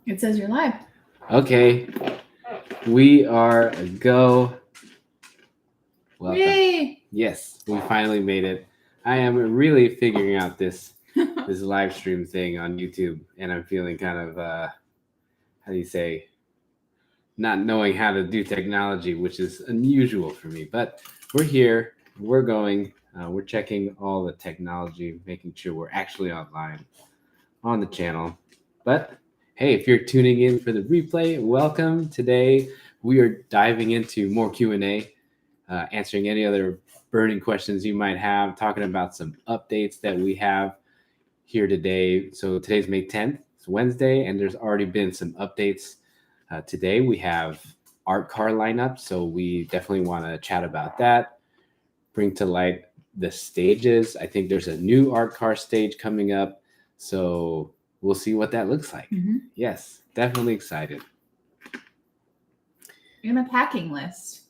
It says you're live. Okay, we are a go. Welcome. Yay! Yes, we finally made it. I am really figuring out this live stream thing on YouTube, and I'm feeling kind of how do you say, not knowing how to do technology, which is unusual for me. But we're here. We're going. We're checking all the technology, making sure we're actually online on the channel. But hey, if you're tuning in for the replay, welcome. Today we are diving into more Q&A, answering any other burning questions you might have, talking about some updates that we have here today. So today's May 10th, it's Wednesday, and there's already been some updates. Today we have art car lineup, so we definitely want to chat about that, bring to light the stages. I think there's a new art car stage coming up, so we'll see what that looks like. Yes, definitely excited. And a packing list.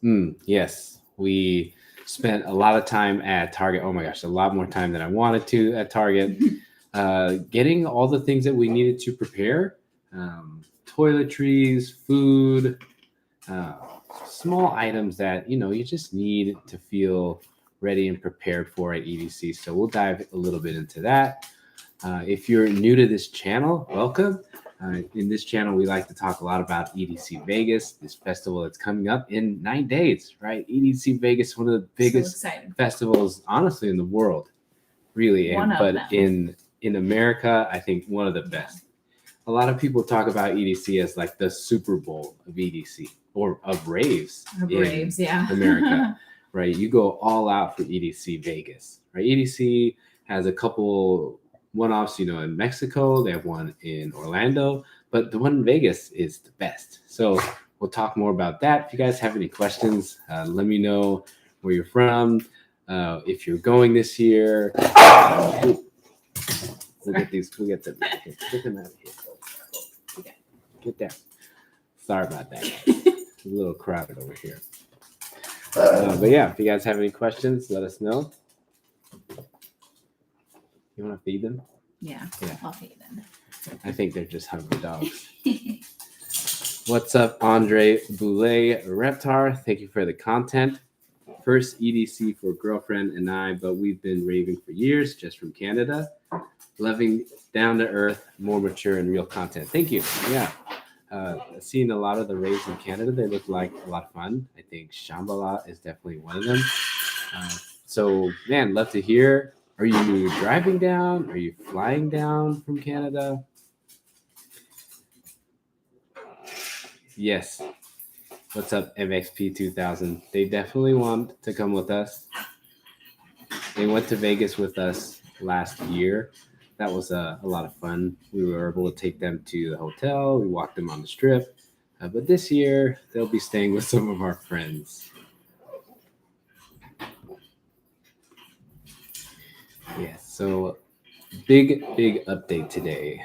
Yes, we spent a lot of time at Target. Oh my gosh, a lot more time than I wanted to at Target. Getting all the things that we needed to prepare, toiletries, food, small items that you just need to feel ready and prepared for at EDC. So we'll dive a little bit into that. If you're new to this channel, welcome. In this channel, we like to talk a lot about EDC Vegas, this festival that's coming up in 9 days, right? EDC Vegas, one of the biggest festivals, honestly, in the world, really. But in America, I think one of the best. A lot of people talk about EDC as like the Super Bowl of EDC or of raves. Yeah. America, right? You go all out for EDC Vegas, right? EDC has a couple one-offs, in Mexico. They have one in Orlando, but the one in Vegas is the best. So we'll talk more about that. If you guys have any questions, let me know where you're from. If you're going this year, we'll get these. We'll get them. Get them out of here. Get down. Sorry about that. It's a little crowded over here. But yeah, if you guys have any questions, let us know. You want to feed them? Yeah, I'll feed them. I think they're just hungry dogs. What's up, Andre Boulay Reptar? Thank you for the content. First EDC for girlfriend and I, but we've been raving for years, just from Canada. Loving down to earth, more mature and real content. Thank you. Yeah. Seeing a lot of the raves in Canada, they look like a lot of fun. I think Shambhala is definitely one of them. So, man, love to hear. Are you driving down? Are you flying down from Canada? Yes. What's up, MXP 2000? They definitely want to come with us. They went to Vegas with us last year. That was a lot of fun. We were able to take them to the hotel. We walked them on the strip. But this year, they'll be staying with some of our friends. Yes, so big update today.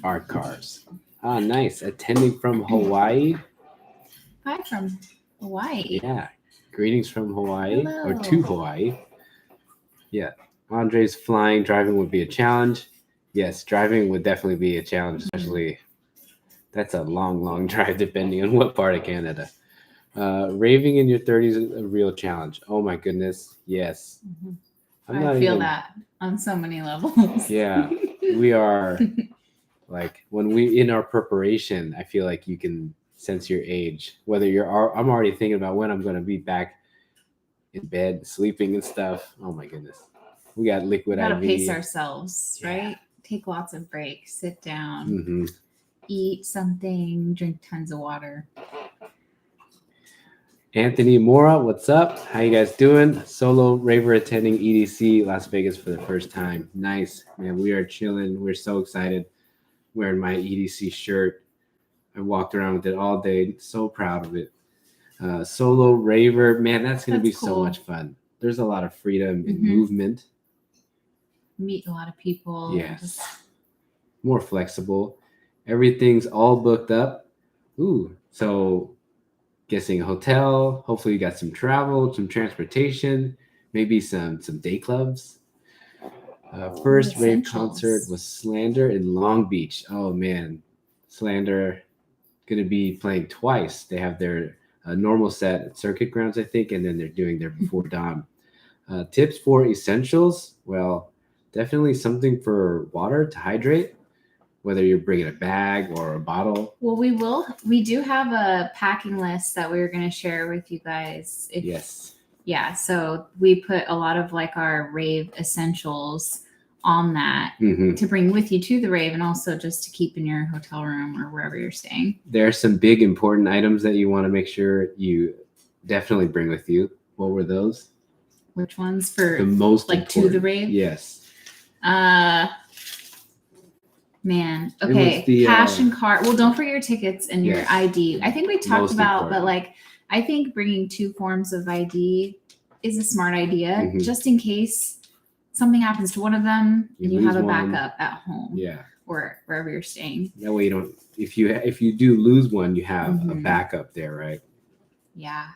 Art cars. Ah, nice. Attending from Hawaii. Hi from Hawaii. Yeah. Greetings from Hawaii. Hello. Or to Hawaii. Yeah. Andre's flying. Driving would be a challenge. Yes, driving would definitely be a challenge, especially that's a long drive depending on what part of Canada. Raving in your 30s is a real challenge. Oh my goodness. Yes. I feel that on so many levels. Yeah. We are like when we in our preparation, I feel like you can sense your age. Whether I'm already thinking about when I'm going to be back in bed, sleeping and stuff. Oh my goodness. We got liquid IV. We gotta pace ourselves, right? Take lots of breaks, sit down, eat something, drink tons of water. Anthony Mora, what's up? How you guys doing? Solo raver attending EDC Las Vegas for the first time. Nice, man. We are chilling. We're so excited. Wearing my EDC shirt. I walked around with it all day. So proud of it. Solo raver, man, that's going to be cool. So much fun. There's a lot of freedom and movement. Meet a lot of people. Yes. More flexible. Everything's all booked up. Ooh, so guessing a hotel. Hopefully you got some travel, some transportation, maybe some day clubs. First rave concert was Slander in Long Beach. Oh man, Slander going to be playing twice. They have their normal set at Circuit Grounds, I think, and then they're doing their Before Dawn. Tips for essentials? Well, definitely something for water to hydrate, whether you're bringing a bag or a bottle. Well, we do have a packing list that we were going to share with you guys. Yes. Yeah, so we put a lot of like our rave essentials on that to bring with you to the rave, and also just to keep in your hotel room or wherever you're staying. There are some big important items that you want to make sure you definitely bring with you. What were those? Which ones for the most like important? To the rave? Yes. Man. Okay. Cash and card. Well, don't forget your tickets and your ID. I think we talked about, but like, I think bringing 2 forms of ID is a smart idea, just in case something happens to one of them and you have a backup at home. Yeah. Or wherever you're staying. That way you don't, if you do lose one, you have a backup there, right? Yeah.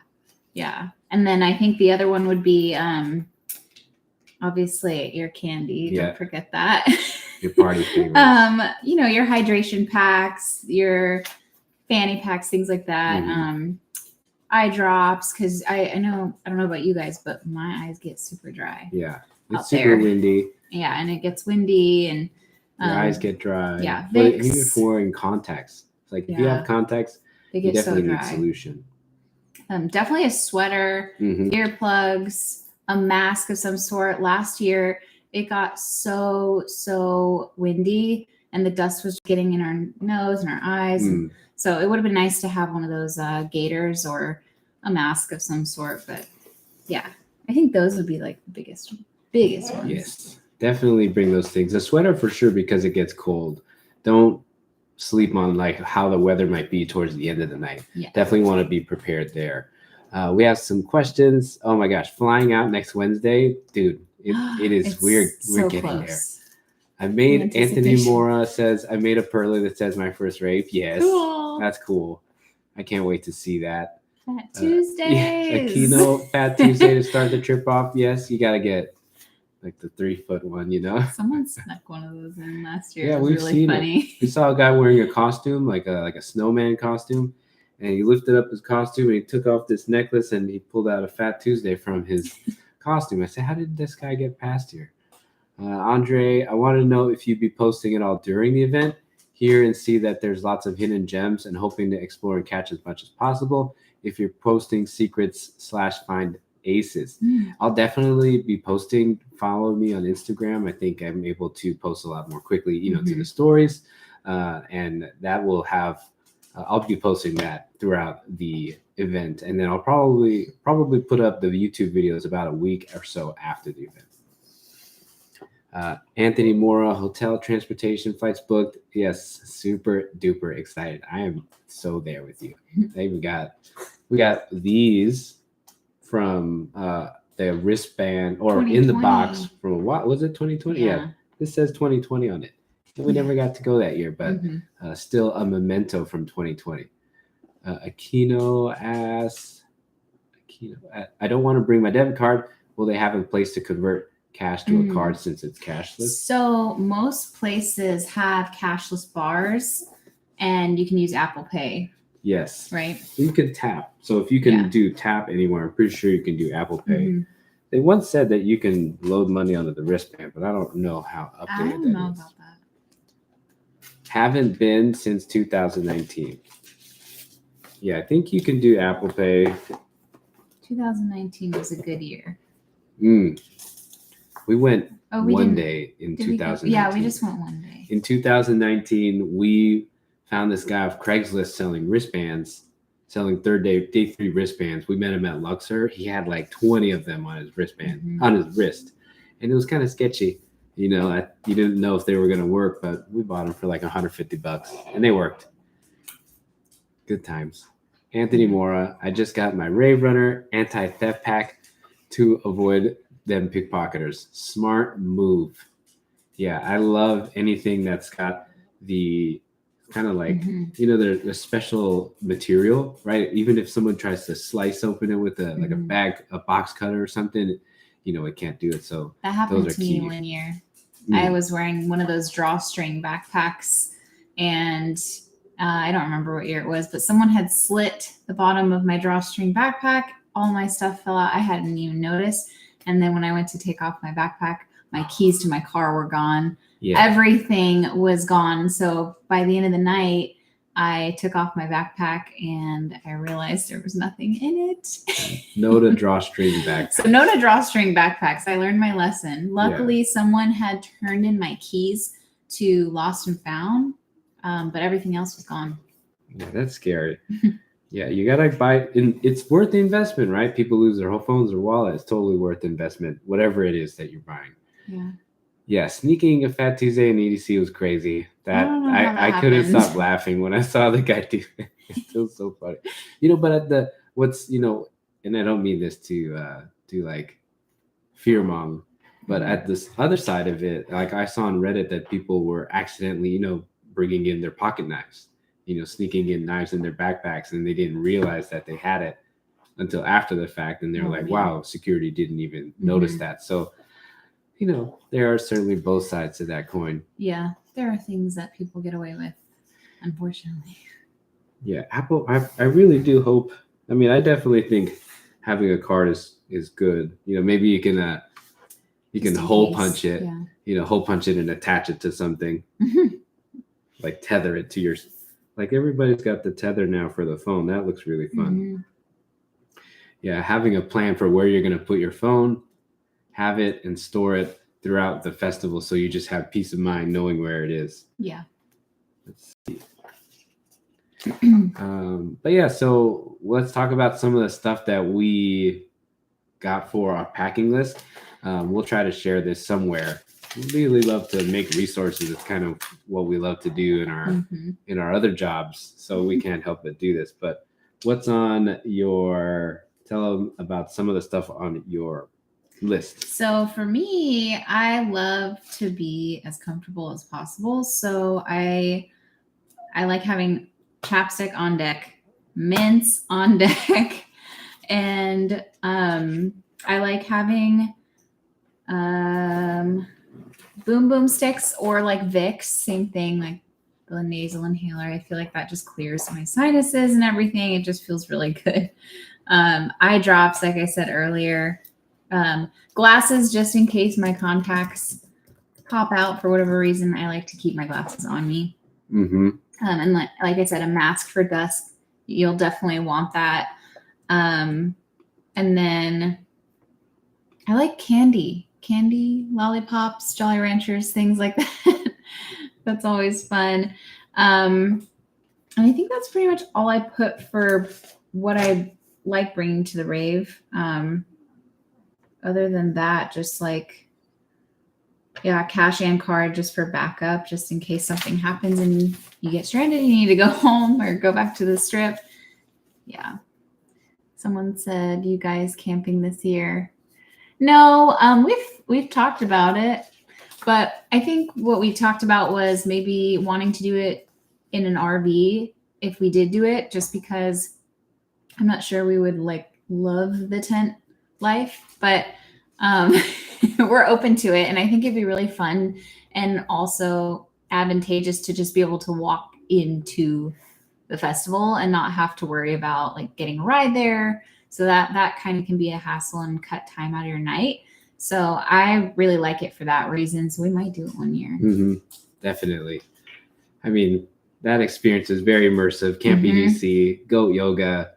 Yeah. And then I think the other one would be obviously your candy. Yeah. Don't forget that. Your party favorites. Your hydration packs, your fanny packs, things like that. Eye drops, because I don't know about you guys, but my eyes get super dry. Yeah. It's super windy. Yeah, and it gets windy and your eyes get dry. Yeah. But even if wearing contacts. Like if you have contacts, they you get definitely so dry. need solution. Definitely a sweater, earplugs, a mask of some sort. Last year it got so windy and the dust was getting in our nose and our eyes. So it would have been nice to have one of those gaiters or a mask of some sort. But yeah, I think those would be like the biggest ones. Yes, definitely bring those things. A sweater for sure, because it gets cold. Don't sleep on like how the weather might be towards the end of the night. Yeah. Definitely want to be prepared there. We have some questions. Oh my gosh, flying out next Wednesday, dude. It is weird. We're getting close. there. I made Anthony Mora says I made a perler that says my first rave. Yes, cool. That's cool. I can't wait to see that. Fat Tuesdays. A keynote Fat Tuesday to start the trip off. Yes, you gotta get like the 3-foot one. Someone snuck one of those in last year. Yeah, we've really seen funny. It. We saw a guy wearing a costume, like a snowman costume, and he lifted up his costume and he took off this necklace and he pulled out a Fat Tuesday from his costume. I said, how did this guy get past here? Andre, I want to know if you'd be posting it all during the event. Hear and see that there's lots of hidden gems and hoping to explore and catch as much as possible. If you're posting secrets / find aces, I'll definitely be posting. Follow me on Instagram. I think I'm able to post a lot more quickly, to the stories. And that will have, I'll be posting that throughout the event. And then I'll probably put up the YouTube videos about a week or so after the event. Anthony Mora, hotel, transportation, flights booked. Yes, super duper excited. I am so there with you. We got these from the wristband or in the box from what was it, 2020? Yeah, this says 2020 on it. We never got to go that year, but still a memento from 2020. Aquino asks, I don't want to bring my debit card. Will they have a place to convert cash to a card since it's cashless? So most places have cashless bars and you can use Apple Pay. Yes. Right. You can tap. So if you can do tap anywhere, I'm pretty sure you can do Apple Pay. They once said that you can load money onto the wristband, but I don't know how updated that is. I don't know about that. Haven't been since 2019. Yeah, I think you can do Apple Pay. 2019 was a good year. We went one day in 2019. Yeah, we just went one day. In 2019, we found this guy off Craigslist selling wristbands, selling day 3 wristbands. We met him at Luxor. He had like 20 of them on his wristband, on his wrist. And it was kind of sketchy. You didn't know if they were going to work, but we bought them for like $150 and they worked. Good times. Anthony Mora, I just got my Rave Runner anti-theft pack to avoid them pickpocketers. Smart move. Yeah, I love anything that's got the kind of like, there's a special material, right? Even if someone tries to slice open it with a box cutter or something, it can't do it. So that happened to me one year. I was wearing one of those drawstring backpacks and I don't remember what year it was, but someone had slit the bottom of my drawstring backpack. All my stuff fell out. I hadn't even noticed. And then when I went to take off my backpack, my keys to my car were gone. Yeah. Everything was gone. So by the end of the night, I took off my backpack and I realized there was nothing in it. No to drawstring backpacks. So no to drawstring backpacks. I learned my lesson. Luckily, someone had turned in my keys to Lost and Found, but everything else was gone. Yeah, that's scary. Yeah, you gotta buy. It's worth the investment, right? People lose their whole phones or wallet. It's totally worth the investment, whatever it is that you're buying. Yeah. Yeah, sneaking a Fat Tuesday in EDC was crazy. I couldn't stop laughing when I saw the guy do it. It's still so funny. But at and I don't mean this to like fear mom, but at this other side of it, like I saw on Reddit that people were accidentally, bringing in their pocket knives, sneaking in knives in their backpacks, and they didn't realize that they had it until after the fact. And they're like, wow, security didn't even notice that. So, there are certainly both sides to that coin. Yeah, there are things that people get away with, unfortunately. Yeah, Apple, I really do hope. I mean, I definitely think having a card is good. Maybe you can hole punch it, hole punch it and attach it to something. Like tether it to your, like everybody's got the tether now for the phone. That looks really fun. Yeah, having a plan for where you're going to put your phone, have it and store it throughout the festival, so you just have peace of mind knowing where it is. Yeah. Let's see. But yeah, so let's talk about some of the stuff that we got for our packing list. We'll try to share this somewhere. We really love to make resources. It's kind of what we love to do in our other jobs, so we can't help but do this. But what's on tell them about some of the stuff on your list. So for me, I love to be as comfortable as possible. So I like having chapstick on deck, mints on deck, and I like having boom boom sticks or like Vicks, same thing, like the nasal inhaler. I feel like that just clears my sinuses and everything. It just feels really good. Eye drops, like I said earlier. Glasses, just in case my contacts pop out for whatever reason. I like to keep my glasses on me. And like I said, a mask for dust. You'll definitely want that. And then I like candy, lollipops, Jolly Ranchers, things like that. That's always fun. And I think that's pretty much all I put for what I like bringing to the rave. Other than that, just like, cash and card just for backup, just in case something happens and you get stranded, you need to go home or go back to the strip. Yeah. Someone said, you guys camping this year? No, we've talked about it, but I think what we talked about was maybe wanting to do it in an RV if we did do it, just because I'm not sure we would love the tent life, but we're open to it. And I think it'd be really fun and also advantageous to just be able to walk into the festival and not have to worry about getting a ride there. So that kind of can be a hassle and cut time out of your night. So I really like it for that reason. So we might do it one year. Definitely. I mean, that experience is very immersive. Camping EDC, goat yoga,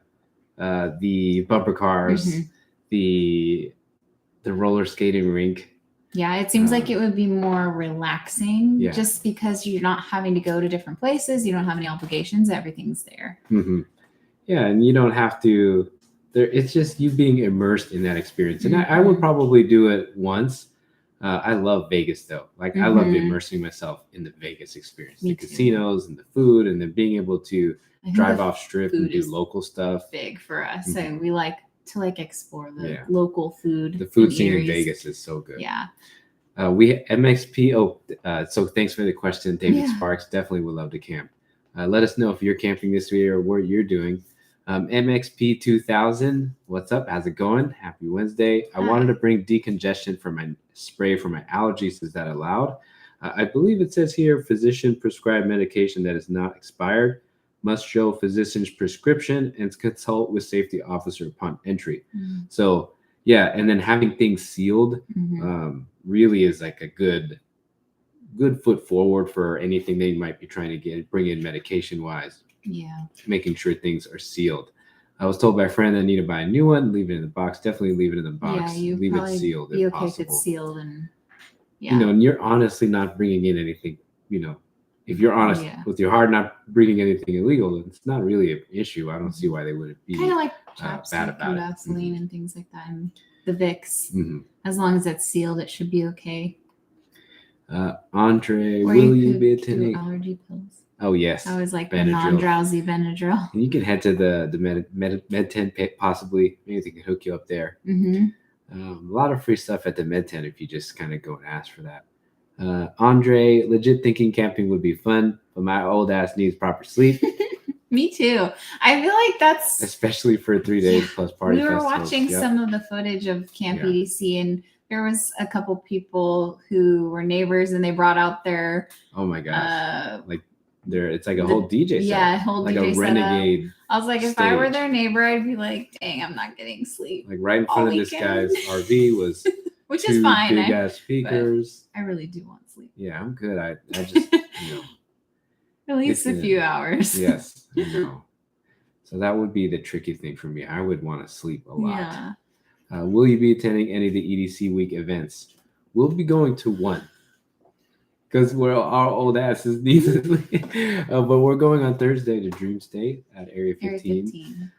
the bumper cars, the roller skating rink. Yeah, it seems like it would be more relaxing just because you're not having to go to different places. You don't have any obligations. Everything's there. Yeah, and you don't have to. It's just you being immersed in that experience. And I would probably do it once. I love Vegas, though. I love immersing myself in the Vegas experience. The casinos and the food, and then being able to drive off strip and do local stuff. Big for us. So we like to explore the local food. The food scene in Vegas is so good. Yeah. We MXP. So thanks for the question, David Sparks. Definitely would love to camp. Let us know if you're camping this year or what you're doing. MXP 2000. What's up? How's it going? Happy Wednesday. I wanted to bring decongestion for my spray for my allergies. Is that allowed? I believe it says here physician prescribed medication that is not expired. Must show physician's prescription and consult with safety officer upon entry. Mhm. So yeah, and then having things sealed Mhm. really is like a good foot forward for anything they might be trying to bring in medication wise. Yeah. Making sure things are sealed. I was told by a friend I need to buy a new one. Leave it in the box. Definitely leave it in the box. Yeah, you leave it probably sealed be if okay if possible. it's sealed and You know, and you're honestly not bringing in anything. You know, if you're honest with your heart, not bringing anything illegal, it's not really an issue. I don't see why they wouldn't be kind of like bad chapstick about and it. Vaseline and things like that, and the Vicks. Mhm. As long as it's sealed, it should be okay. Andre, Or will you you be could do attending? allergy pills. Oh yes, I was like the Benadryl. non-drowsy Benadryl. And you can head to the med tent possibly. Maybe they can hook you up there. Mm-hmm. A lot of free stuff at the med tent if you just kind of go and ask for that. Andre, legit thinking camping would be fun, but my old ass needs proper sleep. Me too. I feel like that's especially for 3 days plus party we were festivals. watching Yep. some of the footage of Camp Yeah. EDC, and there was a couple people who were neighbors, and they brought out their oh my gosh, like it's like a whole DJ set. Yeah, whole like DJ a renegade setup. I was like, if I were stage. their neighbor, I'd be like, dang, I'm not getting sleep. Like right in all front of this weekend. guy's RV was Which two is fine. big ass speakers. I really do want sleep. Yeah, I'm good. I just at least a few hours. Yes, I know. So that would be the tricky thing for me. I would want to sleep a lot. Yeah. Will you be attending any of the EDC week events? We'll be going to one because we're our old asses needlessly. But we're going on Thursday to Dream State at Area 15.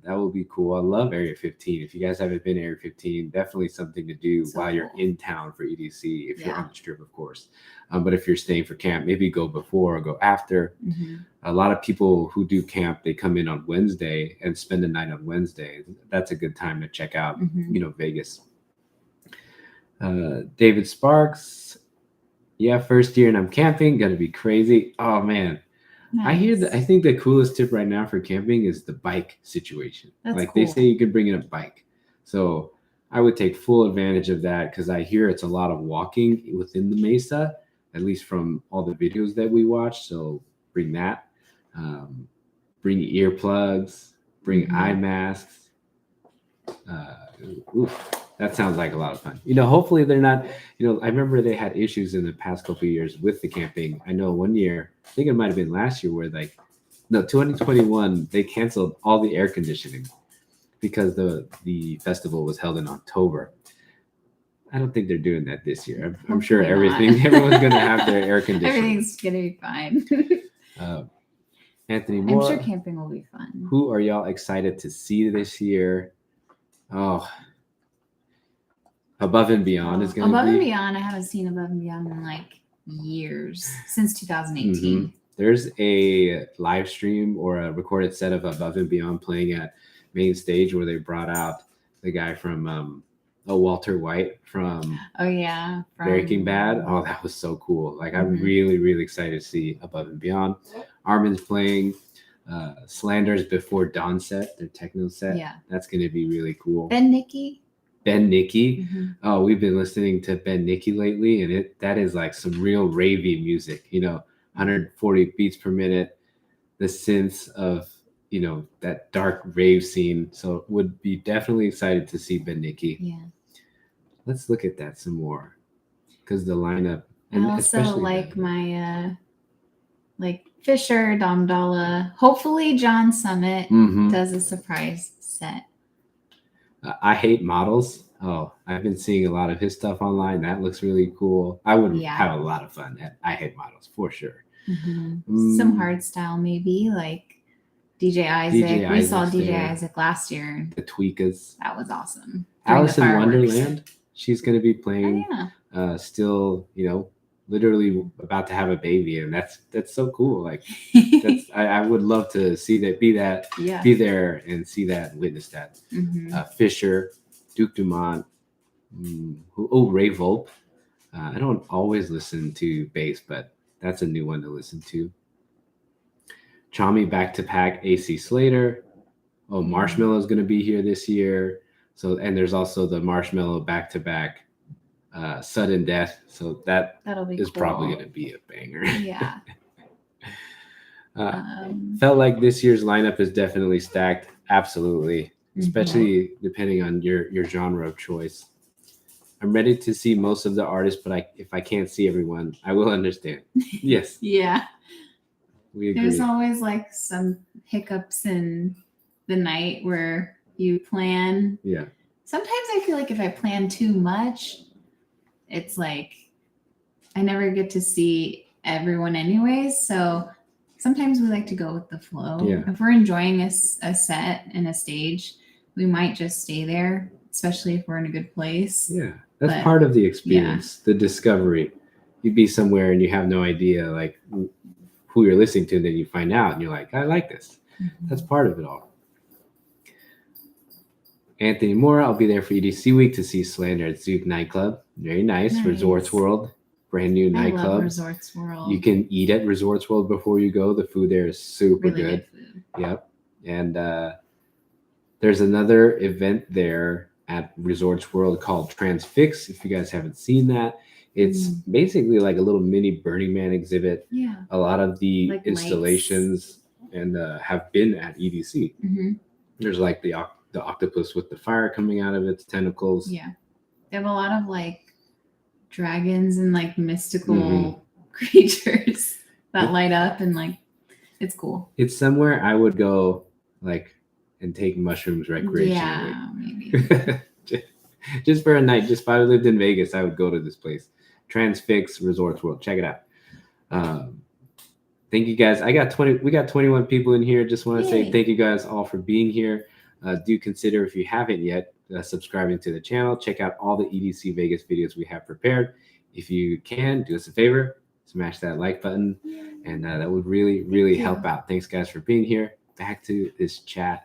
That will be cool. I love Area 15. If you guys haven't been to Area 15, definitely something to do while you're in town for EDC, if you're on the strip, of course. But if you're staying for camp, maybe go before or go after. Mm-hmm. A lot of people who do camp, they come in on Wednesday and spend the night on Wednesday. That's a good time to check out, Vegas. David Sparks. Yeah, first year and I'm camping. Gonna be crazy. Oh, man. Nice. I think the coolest tip right now for camping is the bike situation. That's like cool. They say you can bring in a bike. So I would take full advantage of that because I hear it's a lot of walking within the mesa, at least from all the videos that we watch. So bring that. Bring earplugs, bring eye masks. That sounds like a lot of fun. Hopefully they're not, I remember they had issues in the past couple of years with the camping. I know one year, I think it might have been last year where 2021, they canceled all the air conditioning because the festival was held in October. I don't think they're doing that this year. I'm sure everyone's going to have their air conditioning. Everything's going to be fine. Anthony Moore. I'm sure camping will be fun. Who are y'all excited to see this year? Oh, Above and Beyond is going to be. Above and Beyond, I haven't seen Above and Beyond in like years, since 2018. Mm-hmm. There's a live stream or a recorded set of Above and Beyond playing at main stage where they brought out the guy from Walter White from Breaking Bad. Oh, that was so cool. Like I'm really, really excited to see Above and Beyond. Armin's playing Slanders Before Dawn set, their techno set. Yeah. That's going to be really cool. Ben Nicky. Mm-hmm. Oh, we've been listening to Ben Nicky lately, and that is like some real ravey music, 140 beats per minute, the synths of, that dark rave scene. So would be definitely excited to see Ben Nicky. Yeah. Let's look at that some more because the lineup. And I also like my, Fisher, Dom Dalla. Hopefully John Summit does a surprise set. I Hate Models. Oh, I've been seeing a lot of his stuff online. That looks really cool. I would have a lot of fun at I Hate Models for sure. Some hardstyle maybe, like DJ Isaac. We saw DJ Isaac last year. The Tweakers. That was awesome. Alice in Wonderland. She's going to be playing. Still, literally about to have a baby, and that's so cool. Like I would love to see that, be there and see that and witness that. Fisher, Duke Dumont, Rave. I don't always listen to bass, but that's a new one to listen to. Chami Back to Pack, AC Slater. Marshmello is going to be here this year. So, and there's also the Marshmello Back to Back. Sudden Death, so that'll be cool. Probably going to be a banger. Yeah. Felt like this year's lineup is definitely stacked. Absolutely. Especially depending on your genre of choice. I'm ready to see most of the artists, but if I can't see everyone, I will understand. Yes. Yeah. We agree. There's always like some hiccups in the night where you plan. Yeah. Sometimes I feel like if I plan too much, it's like I never get to see everyone anyways. So sometimes we like to go with the flow. Yeah. If we're enjoying a set and a stage, we might just stay there, especially if we're in a good place. Yeah. That's part of the experience, the discovery. You'd be somewhere and you have no idea like who you're listening to, and then you find out and you're like, I like this. That's part of it all. Anthony Mora, I'll be there for EDC week to see Slander at Zook nightclub. Very nice. Resorts World, brand new nightclub. I love Resorts World. You can eat at Resorts World before you go. The food there is super really good. Food. Yep. And there's another event there at Resorts World called Transfix. If you guys haven't seen that, it's basically like a little mini Burning Man exhibit. Yeah. A lot of the like installations and have been at EDC. There's like the octopus with the fire coming out of its tentacles. Yeah. They have a lot of like dragons and like mystical creatures that light up, and like it's cool. It's somewhere I would go like and take mushrooms recreationally. Yeah, maybe. just for a night. Just if I lived in Vegas, I would go to this place. Transfix Resorts World. Check it out. Thank you guys. We got 21 people in here. Just want to say thank you guys all for being here. Do consider, if you haven't yet, subscribing to the channel. Check out all the EDC Vegas videos we have prepared. If you can, do us a favor, smash that like button, and that would really help out. Thanks guys for being here. Back to this chat.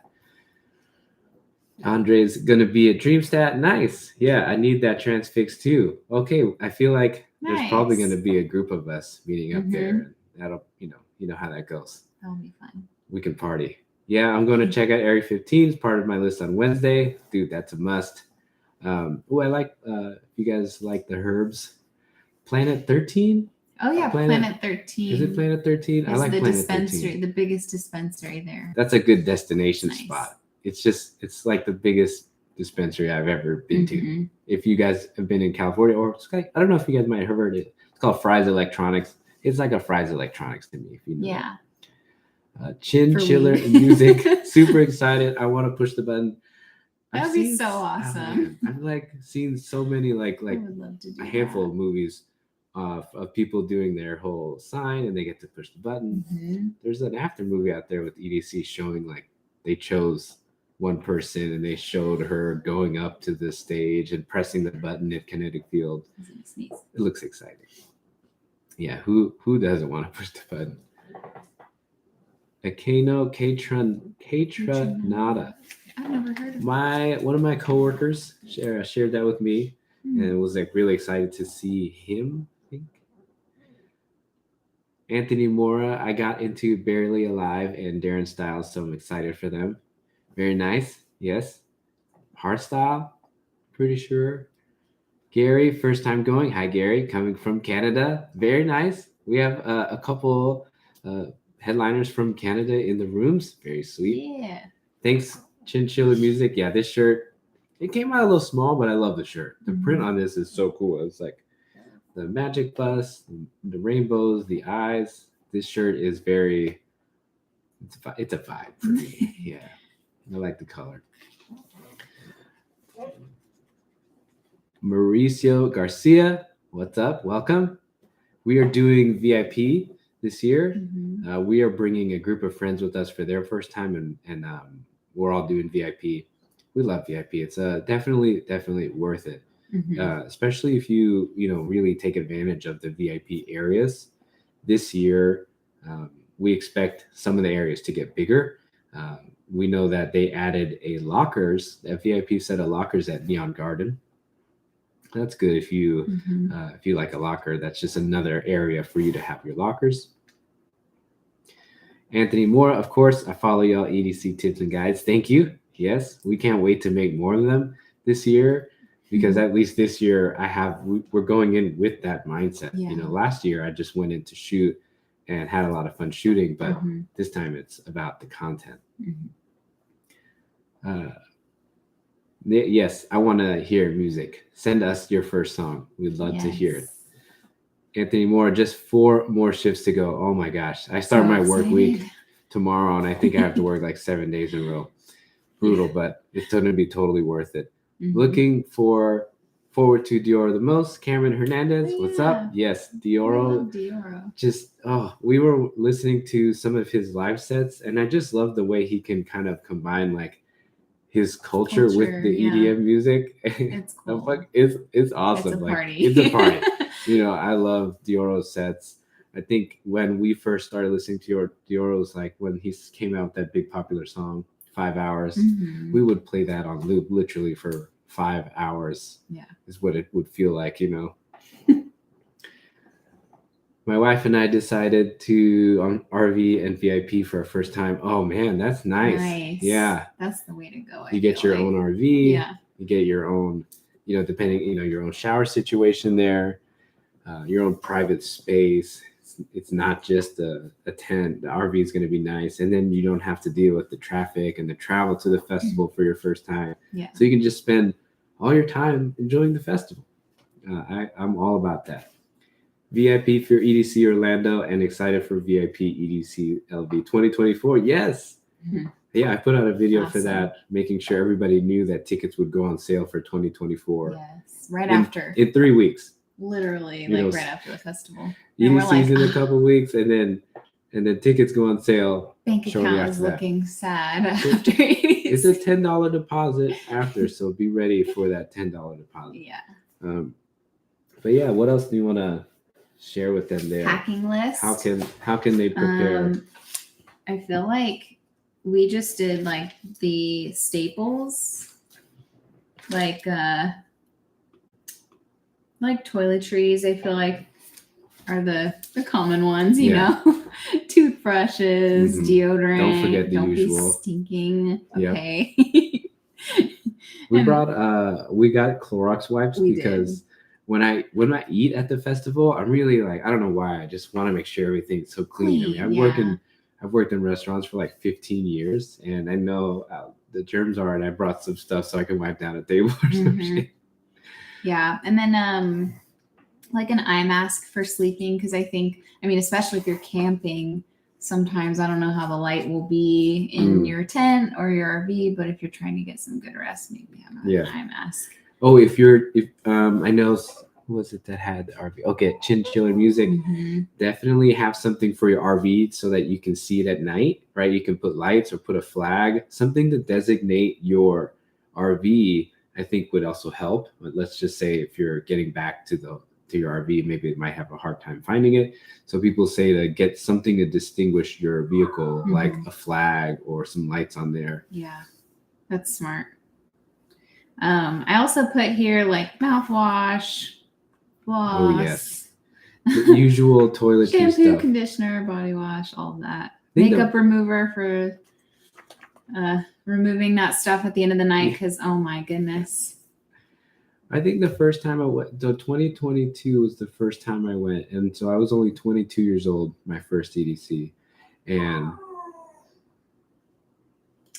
Andre's gonna be at Dreamstat. Nice. Yeah, I need that transfix too. Okay, I feel like there's probably gonna be a group of us meeting up there. And that'll, you know how that goes. That'll be fun. We can party. Yeah, I'm going to check out Area 15. It's part of my list on Wednesday. Dude, that's a must. I like, if you guys like the herbs. Planet 13? Oh, yeah, Planet 13. Is it Planet 13? I like the Planet dispensary, 13. The biggest dispensary there. That's a good destination spot. It's like the biggest dispensary I've ever been to. If you guys have been in California, or I don't know if you guys might have heard it. It's called Fry's Electronics. It's like a Fry's Electronics to me, if you know. Yeah. Chin Chiller music. Super excited. I want to push the button. That would be so awesome. I've like seen so many like I would love to do a handful of movies of people doing their whole sign, and they get to push the button. There's an after movie out there with EDC showing like they chose one person and they showed her going up to the stage and pressing the button at Kinetic Field. It looks exciting. Yeah, who doesn't want to push the button? Akano Nada. I've never heard of One of my coworkers shared that with me, and was like really excited to see him. I think Anthony Mora, I got into Barely Alive and Darren Styles, so I'm excited for them. Very nice. Yes. Hardstyle, pretty sure. Gary, first time going. Hi, Gary, coming from Canada. Very nice. We have a couple headliners from Canada in the rooms. Very sweet. Yeah. Thanks, Chinchilla Music. Yeah, this shirt, it came out a little small, but I love the shirt. The print on this is so cool. It's like the magic bus, the rainbows, the eyes. This shirt is it's a vibe for me. Yeah, I like the color. Mauricio Garcia, what's up? Welcome. We are doing VIP this year. We are bringing a group of friends with us for their first time, and we're all doing VIP. We love VIP. It's definitely worth it, especially if you really take advantage of the VIP areas. This year, we expect some of the areas to get bigger. We know that they added a VIP set of lockers at Neon Garden. That's good if you like a locker. That's just another area for you to have your lockers. Anthony Mora, of course, I follow y'all EDC tips and guides. Thank you. Yes, we can't wait to make more of them this year, because at least this year we're going in with that mindset. Yeah. Last year I just went in to shoot and had a lot of fun shooting, but Mhm. this time it's about the content. Mhm. Yes, I want to hear music. Send us your first song. We'd love to hear it. Anthony Moore, just 4 more shifts to go. Oh my gosh. I start my work week tomorrow, and I think I have to work like 7 days in a row. Brutal, but it's going to be totally worth it. Mhm. Looking forward to Dioro the most. Cameron Hernandez, Oh, what's yeah. up? Yes, I Dioro. love Dioro. Just, we were listening to some of his live sets, and I just love the way he can kind of combine like his culture with the EDM music. It's cool. It's awesome. It's a party. It's a party. You know, I love Dioro's sets. I think when we first started listening to Dioro's, like when he came out with that big popular song, 5 hours, we would play that on loop literally for 5 hours. Yeah. Is what it would feel like, you know. My wife and I decided to RV and VIP for our first time. Oh man, that's nice. Yeah. That's the way to go. You get your own RV. Yeah. You get your own, you know, depending, you know, your own shower situation there, your own private space. It's not just a tent. The RV is going to be nice. And then you don't have to deal with the traffic and the travel to the festival for your first time. Yeah. So you can just spend all your time enjoying the festival. I'm all about that. VIP for EDC Orlando and excited for VIP EDC LV 2024. Yes. Mm-hmm. Yeah, I put out a video for that, making sure everybody knew that tickets would go on sale for 2024. Yes, after. In 3 weeks. Literally, right after the festival. EDC's in a couple weeks, and then tickets go on sale. Bank account is looking sad after EDC. It's a $10 deposit after, so be ready for that $10 deposit. Yeah. But yeah, what else do you want to share with them there? Packing list. How can they prepare? I feel like we just did like the staples, like toiletries. I feel like are the common ones, you know. Toothbrushes, deodorant. Don't forget the usual. Be stinking. Okay. We got Clorox wipes because when I eat at the festival, I'm really like, I don't know why, I just want to make sure everything's so clean. I mean, I've worked in restaurants for like 15 years, and I know the germs are, and I brought some stuff so I can wipe down a table or some shit. Yeah, and then like an eye mask for sleeping, because I mean, especially if you're camping, sometimes I don't know how the light will be in your tent or your RV, but if you're trying to get some good rest, maybe have an eye mask. Oh, if I know, who was it that had the RV? Okay, Chinchilla Music. Definitely have something for your RV so that you can see it at night, right? You can put lights or put a flag, something to designate your RV. I think would also help. But let's just say if you're getting back to your RV, maybe it might have a hard time finding it. So people say to get something to distinguish your vehicle, like a flag or some lights on there. Yeah, that's smart. I also put here like mouthwash, floss. Oh yes, the usual toiletry shampoo, stuff. Conditioner, body wash, all of that. Makeup remover for removing that stuff at the end of the night, because oh my goodness. I think the first time I went, 2022 was the first time I went, and so I was only 22 years old, my first EDC, and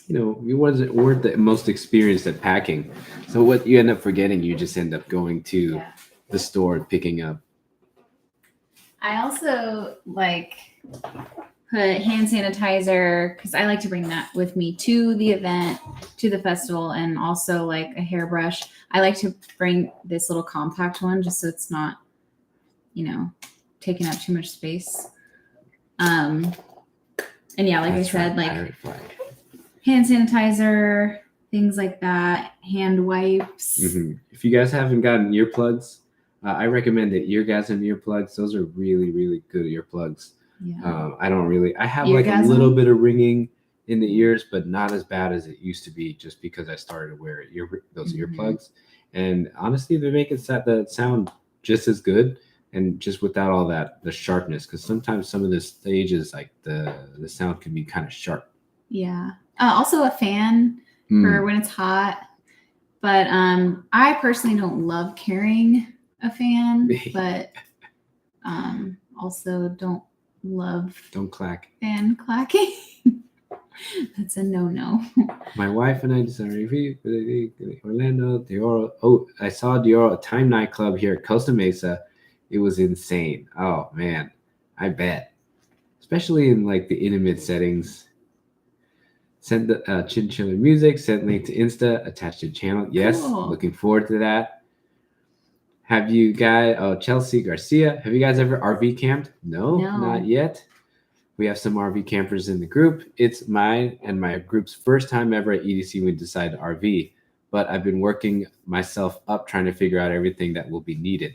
you know, we weren't the most experienced at packing. So what you end up forgetting, you just end up going to the store and picking up. I also like put hand sanitizer, because I like to bring that with me to the event, to the festival, and also like a hairbrush. I like to bring this little compact one just so it's not, you know, taking up too much space. And yeah, like I said, like hand sanitizer, things like that, hand wipes. If you guys haven't gotten earplugs, I recommend the Eargasm earplugs. Those are really, really good earplugs. Yeah. I have like a little bit of ringing in the ears, but not as bad as it used to be, just because I started to wear those earplugs. And honestly, they make the sound just as good, and just without all the sharpness, because sometimes some of the stages, like the sound can be kind of sharp. Yeah. Also a fan for when it's hot, but I personally don't love carrying a fan, but also don't love Don't clack. fan clacking. That's a no-no. My wife and I decided Orlando, Dioro. Oh, I saw Dioro, a time nightclub here at Costa Mesa. It was insane. Oh man, I bet. Especially in like the intimate settings. Send the chinchilla music, send link to Insta, attached to channel. Yes, Cool. looking forward to that. Have you guys, Chelsea Garcia, have you guys ever RV camped? No, not yet. We have some RV campers in the group. It's mine and my group's first time ever at EDC we decided to RV, but I've been working myself up trying to figure out everything that will be needed.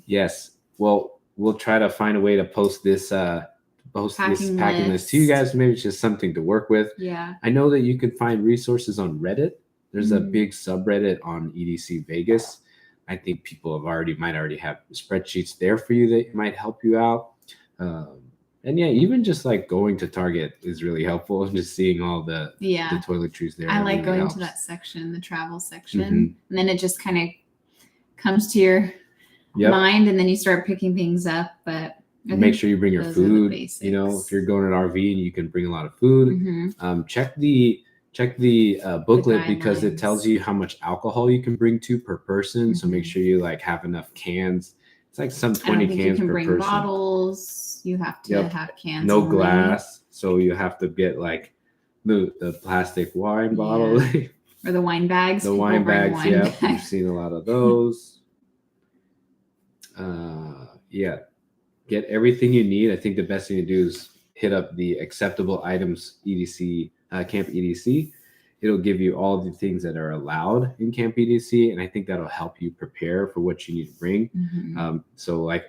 Yes. Well, we'll try to find a way to post this packing list to you guys. Maybe it's just something to work with. Yeah. I know that you can find resources on Reddit. There's a big subreddit on EDC Vegas. I think people might already have spreadsheets there for you that might help you out. And yeah, even just like going to Target is really helpful. Just seeing all the toiletries there. I like really going helps. to that section, the travel section, and then it just kind of comes to your mind, and then you start picking things up. But make sure you bring your food. You know, if you're going to an RV and you can bring a lot of food, check the booklet because it tells you how much alcohol you can bring per person. So make sure you like have enough cans. It's like some 20 cans you can per bring person. Bottles. You have to have cans. No glass, so you have to get like the plastic wine bottle or the wine bags. The wine bags, we've seen a lot of those. Get everything you need. I think the best thing to do is hit up the acceptable items EDC Camp EDC. It'll give you all the things that are allowed in Camp EDC, and I think that'll help you prepare for what you need to bring. So like,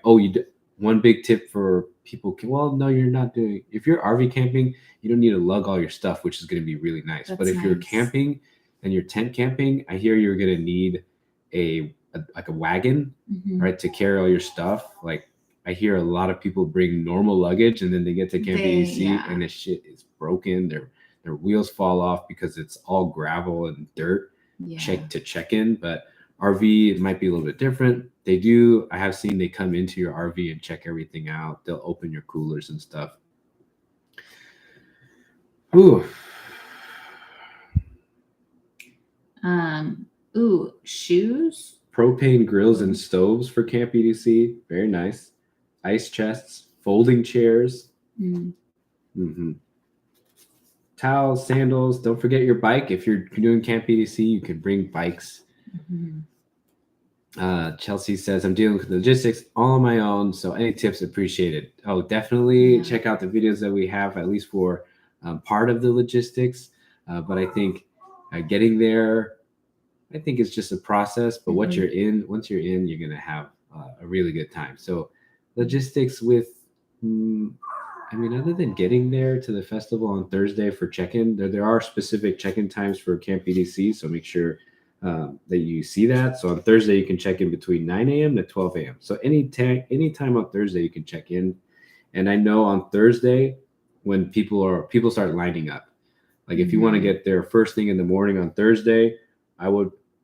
one big tip for people you're not doing, if you're RV camping, you don't need to lug all your stuff, which is going to be really nice. But if you're camping and you're tent camping, I hear you're going to need a wagon, right, to carry all your stuff. Like I hear a lot of people bring normal luggage and then they get to Camp EDC and the shit is broken. Their wheels fall off because it's all gravel and dirt. Check in, but RV might be a little bit different. I have seen they come into your RV and check everything out. They'll open your coolers and stuff. Shoes. Propane grills and stoves for Camp EDC. Very nice. Ice chests, folding chairs. Towels, sandals. Don't forget your bike. If you're doing Camp EDC, you can bring bikes. Chelsea says, I'm dealing with logistics all on my own, so any tips appreciated. Oh, definitely check out the videos that we have, at least for part of the logistics. But I think getting there, I think it's just a process. But once you're in, you're going to have a really good time. So logistics with, other than getting there to the festival on Thursday for check-in, there are specific check-in times for Camp EDC, so make sure that you see that. So on Thursday, you can check in between 9 a.m. to 12 a.m. So any time on Thursday, you can check in. And I know on Thursday, when people start lining up, like if you want to get there first thing in the morning on Thursday,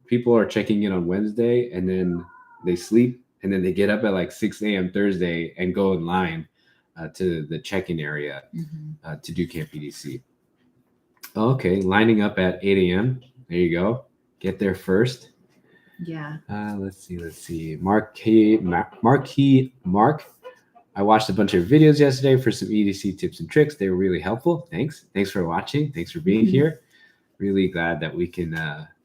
people are checking in on Wednesday and then they sleep and then they get up at like 6 a.m. Thursday and go in line to the check-in area to do Camp EDC. Okay, lining up at 8 a.m. There you go. Get there first. Yeah. Let's see. Mark. I watched a bunch of videos yesterday for some EDC tips and tricks. They were really helpful. Thanks for watching. Thanks for being here. Really glad that we can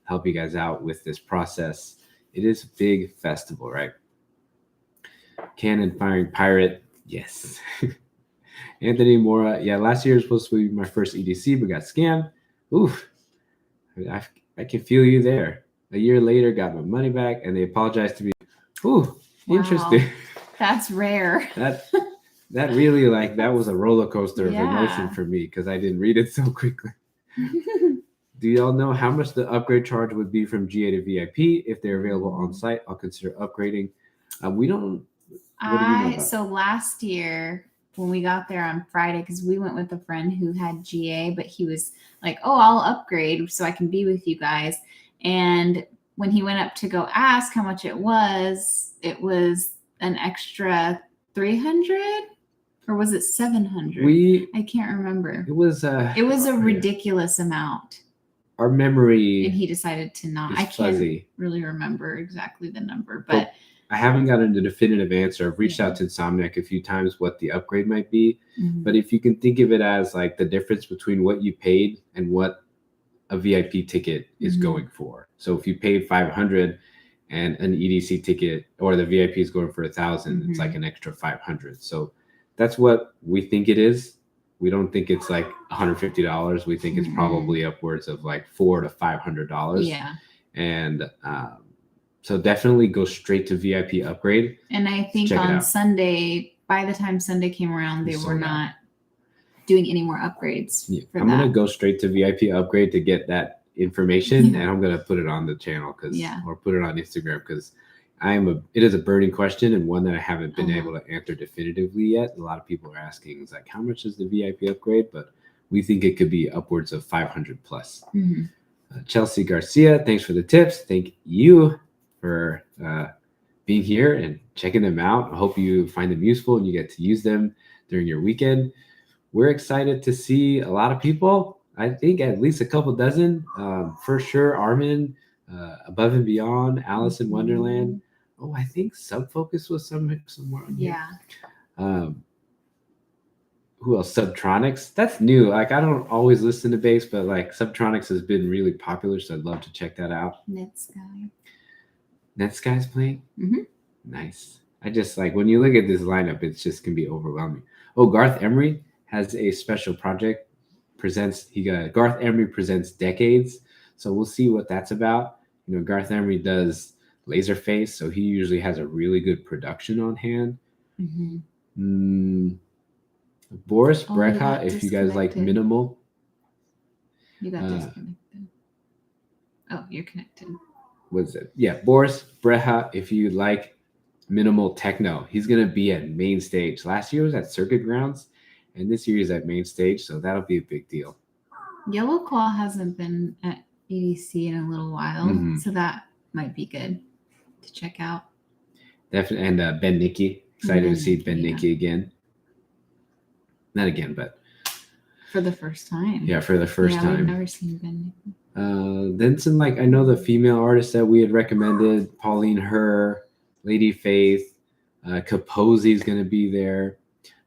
help you guys out with this process. It is a big festival, right? Cannon firing pirate. Yes. Anthony Mora. Yeah, last year was supposed to be my first EDC, but got scammed. Oof. I can feel you there. A year later, got my money back, and they apologized to me. Ooh, interesting. That's rare. That really, that was a roller coaster of emotion for me because I didn't read it so quickly. Do y'all know how much the upgrade charge would be from GA to VIP? If they're available on site, I'll consider upgrading. We don't. What do you know about? So last year, when we got there on Friday, because we went with a friend who had GA, but he was like, oh, I'll upgrade so I can be with you guys. And when he went up to go ask how much it was an extra $300. Or was it 700? I can't remember. It was a ridiculous amount. Our memory, and he decided to not. I can't really remember exactly the number, but I haven't gotten a definitive answer. I've reached out to Insomniac a few times what the upgrade might be, but if you can think of it as like the difference between what you paid and what a VIP ticket is going for. So if you paid 500 and an EDC ticket or the VIP is going for 1,000, it's like an extra 500. So that's what we think it is. We don't think it's like $150. We think it's probably upwards of like $400 to $500. Yeah. And so definitely go straight to VIP upgrade. And I think on Sunday, by the time Sunday came around, they were not doing any more upgrades. Yeah. I'm going to go straight to VIP upgrade to get that information, and I'm going to put it on the channel or put it on Instagram because it is a burning question and one that I haven't been able to answer definitively yet. A lot of people are asking, it's like, how much is the VIP upgrade? But we think it could be upwards of 500 plus. Chelsea Garcia, thanks for the tips. Thank you for being here and checking them out. I hope you find them useful and you get to use them during your weekend. We're excited to see a lot of people. I think at least a couple dozen. For sure, Armin, Above and Beyond, Alice in Wonderland. Oh, I think Subfocus was somewhere on here. Who else? Subtronics. That's new. Like, I don't always listen to bass, but like Subtronics has been really popular, so I'd love to check that out. Netsky's playing? Nice. I just like when you look at this lineup, it's just can be overwhelming. Oh, Garth Emery has a special project. Garth Emery presents Decades. So we'll see what that's about. You know, Garth Emery does Laserface, so he usually has a really good production on hand. Boris Brecha, if you guys like minimal. You got disconnected. Oh, you're connected. What's it? Yeah, Boris Brecha, if you like minimal techno. He's going to be at Main Stage. Last year was at Circuit Grounds, and this year he's at Main Stage, so that'll be a big deal. Yellow Claw hasn't been at EDC in a little while, so that might be good to check out. Definitely, and Ben Nicky. Excited to see Ben Nicky again. Not again, but for the first time. Yeah, for the first time. We've never seen Ben Nicky. Then some, like, I know the female artists that we had recommended, Pauline Herr, Lady Faith, Kaposi's going to be there.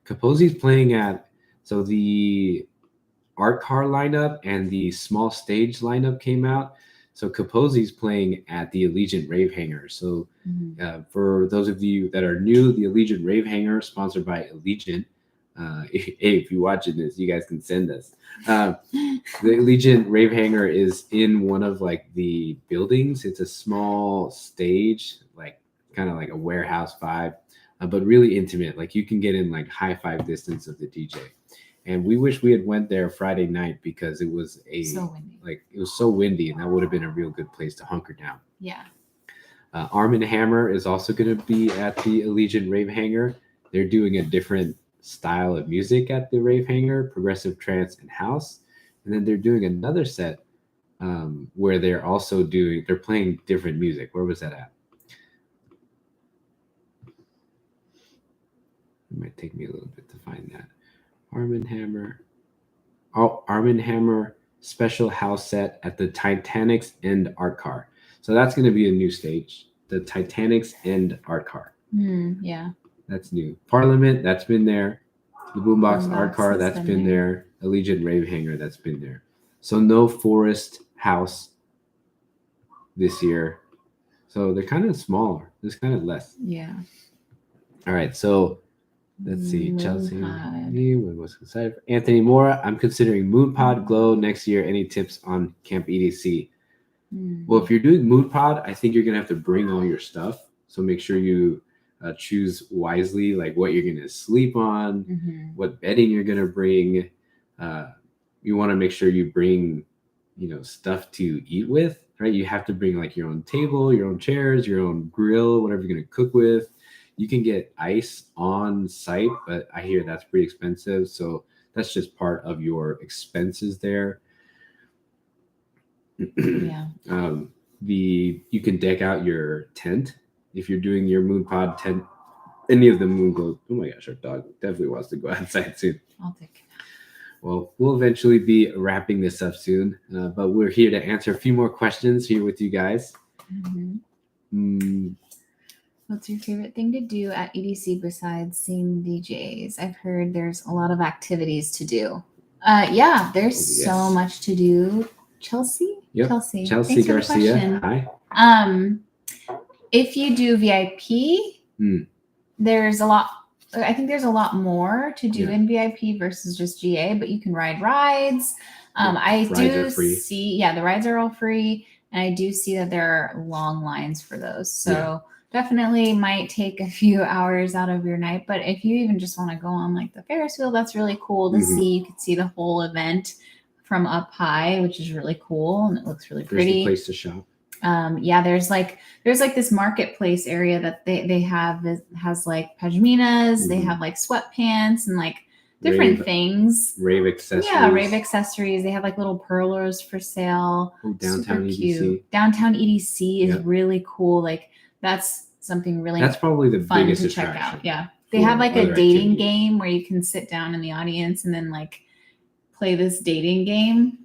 Kaposi's playing so the Art Car lineup and the Small Stage lineup came out. So Kaposi's playing at the Allegiant Rave Hangar. So for those of you that are new, the Allegiant Rave Hangar, sponsored by Allegiant. If you're watching this, you guys can send us. The Allegiant Rave Hangar is in one of like the buildings. It's a small stage, like kind of like a warehouse vibe, but really intimate. Like you can get in like high five distance of the DJ. And we wish we had went there Friday night because it was so windy, and that would have been a real good place to hunker down. Yeah. Arm & Hammer is also going to be at the Allegiant Rave Hangar. They're doing a different style of music at the Rave Hangar, progressive trance and house. And then they're doing another set where they're playing different music. Where was that at? It might take me a little bit to find that. Arm & Hammer. Oh, Arm & Hammer special house set at the Titanic's End Art Car. So that's going to be a new stage. The Titanic's End Art Car. Yeah. That's new. Parliament, that's been there. The Boombox Art Car, that's been there. Allegiant Rave Hangar, that's been there. So no Forest House this year. So they're kind of smaller. There's kind of less. Yeah. All right. So let's see. Chelsea. Was excited for Anthony Mora. I'm considering Moonpod Glow next year. Any tips on Camp EDC? Well, if you're doing Moonpod, I think you're going to have to bring all your stuff. So make sure you choose wisely, like what you're going to sleep on, what bedding you're going to bring. You want to make sure you bring, stuff to eat with, right? You have to bring like your own table, your own chairs, your own grill, whatever you're going to cook with. You can get ice on site, but I hear that's pretty expensive. So that's just part of your expenses there. Yeah. You can deck out your tent if you're doing your Moonpod tent any of the moon glow. Oh my gosh, our dog definitely wants to go outside soon. I'll take it. Well, we'll eventually be wrapping this up soon, but we're here to answer a few more questions here with you guys. What's your favorite thing to do at EDC besides seeing DJs? I've heard there's a lot of activities to do. Yeah, there's so much to do. Chelsea? Yep. Chelsea. Chelsea Thanks Garcia. For the Hi. If you do VIP, there's a lot. I think there's a lot more to do in VIP versus just GA, but you can ride rides. I do see, the rides are all free. And I do see that there are long lines for those. So definitely might take a few hours out of your night. But if you even just want to go on like the Ferris wheel, that's really cool to see. You can see the whole event from up high, which is really cool. And it looks really pretty. There's a place to shop. There's like this marketplace area that they have. It has like pashminas. They have like sweatpants and like different things. Rave accessories. Yeah, Rave accessories. They have like little perlers for sale. Oh, downtown Super EDC. Cute. Downtown EDC is really cool. Like that's something really that's probably the fun biggest to check attraction. out. Yeah. They have like a dating game where you can sit down in the audience and then like play this dating game.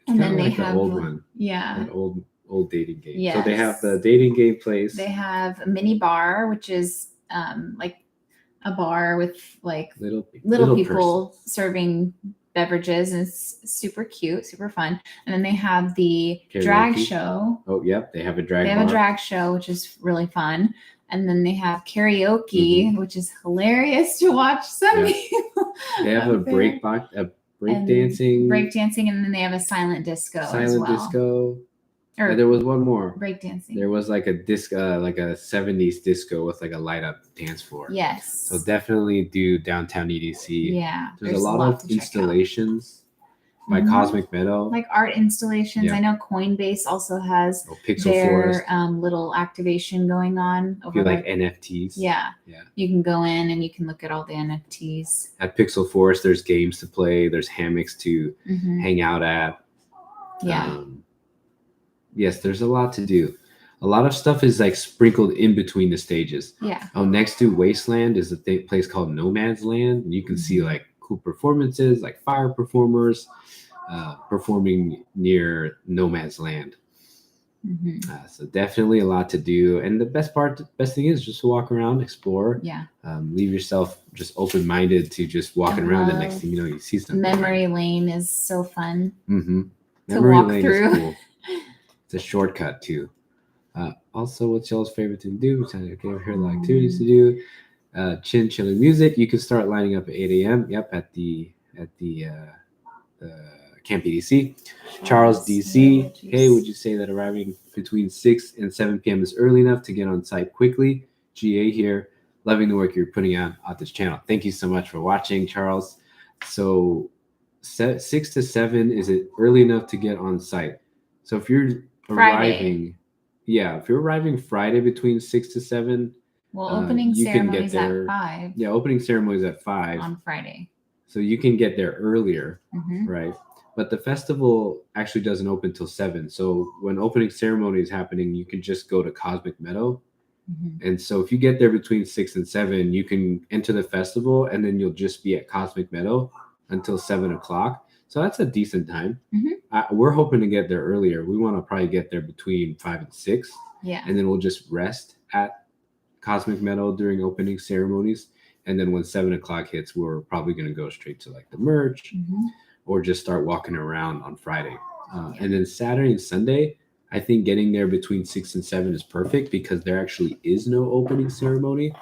It's and then they like have the old one. Yeah. That old dating game. Yes. So they have the dating game place. They have a mini bar, which is like a bar with like little people serving beverages, and it's super cute, super fun. And then they have the drag show. Oh, yep. They have a drag They have a drag show, which is really fun. And then they have karaoke, which is hilarious to watch some people. They have a break dancing. Break dancing, and then they have a silent disco as well. Disco. Or there was one more. Breakdancing. There was like a disco, like a 70s disco with like a light up dance floor. Yes. So definitely do downtown EDC. Yeah. There's a lot of installations by Cosmic Meadow. Like art installations. Yeah. I know Coinbase also has their little activation going on. Over like NFTs. Yeah. Yeah. You can go in and you can look at all the NFTs. At Pixel Forest, there's games to play. There's hammocks to hang out at. Yeah. Yes, there's a lot to do. A lot of stuff is like sprinkled in between the stages. Yeah. Oh, next to Wasteland is a place called Nomad's Land. And you can see like cool performances, like fire performers performing near Nomad's Land. So definitely a lot to do. And the best thing is just to walk around, explore. Yeah. Leave yourself just open-minded to just walking around. The next thing you know, you see something. Memory Lane is so fun. To Memory walk Lane through. Is cool. It's a shortcut too. Also, what's y'all's favorite thing to do? Okay, I've heard a lot of activities to do. Chilling music. You can start lining up at 8 a.m. Yep, at the Camp EDC. Charles DC. Hey, would you say that arriving between 6 and 7 p.m. is early enough to get on site quickly? GA here. Loving the work you're putting out on this channel. Thank you so much for watching, Charles. So 6 to 7, is it early enough to get on site? So if you're if you're arriving Friday between 6 to 7, opening ceremonies at 5. Yeah, opening ceremonies at 5 on Friday. So you can get there earlier, right? But the festival actually doesn't open till 7. So when opening ceremony is happening, you can just go to Cosmic Meadow. And so if you get there between 6 and 7, you can enter the festival, and then you'll just be at Cosmic Meadow until 7 o'clock. So that's a decent time. We're hoping to get there earlier. We want to probably get there between 5 and 6. Yeah. And then we'll just rest at Cosmic Meadow during opening ceremonies. And then when 7 o'clock hits, we're probably going to go straight to like the merch or just start walking around on Friday. And then Saturday and Sunday, I think getting there between 6 and 7 is perfect because there actually is no opening ceremony.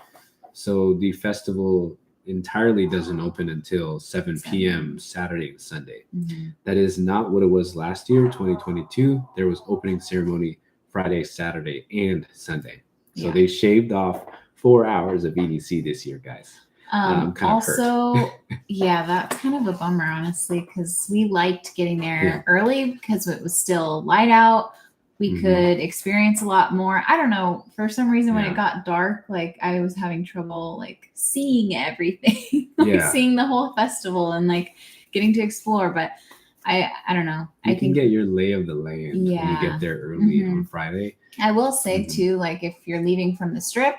So the festival entirely doesn't open until 7 p.m. Saturday and Sunday. That is not what it was last year, 2022. There was opening ceremony Friday, Saturday, and Sunday. So they shaved off 4 hours of EDC this year, guys. I'm kind of hurt. That's kind of a bummer, honestly, because we liked getting there early because it was still light out. We could experience a lot more. I don't know. For some reason, when it got dark, like I was having trouble like seeing everything, seeing the whole festival and like getting to explore. But I don't know. I think get your lay of the land when you get there early on Friday. I will say too, like if you're leaving from the Strip,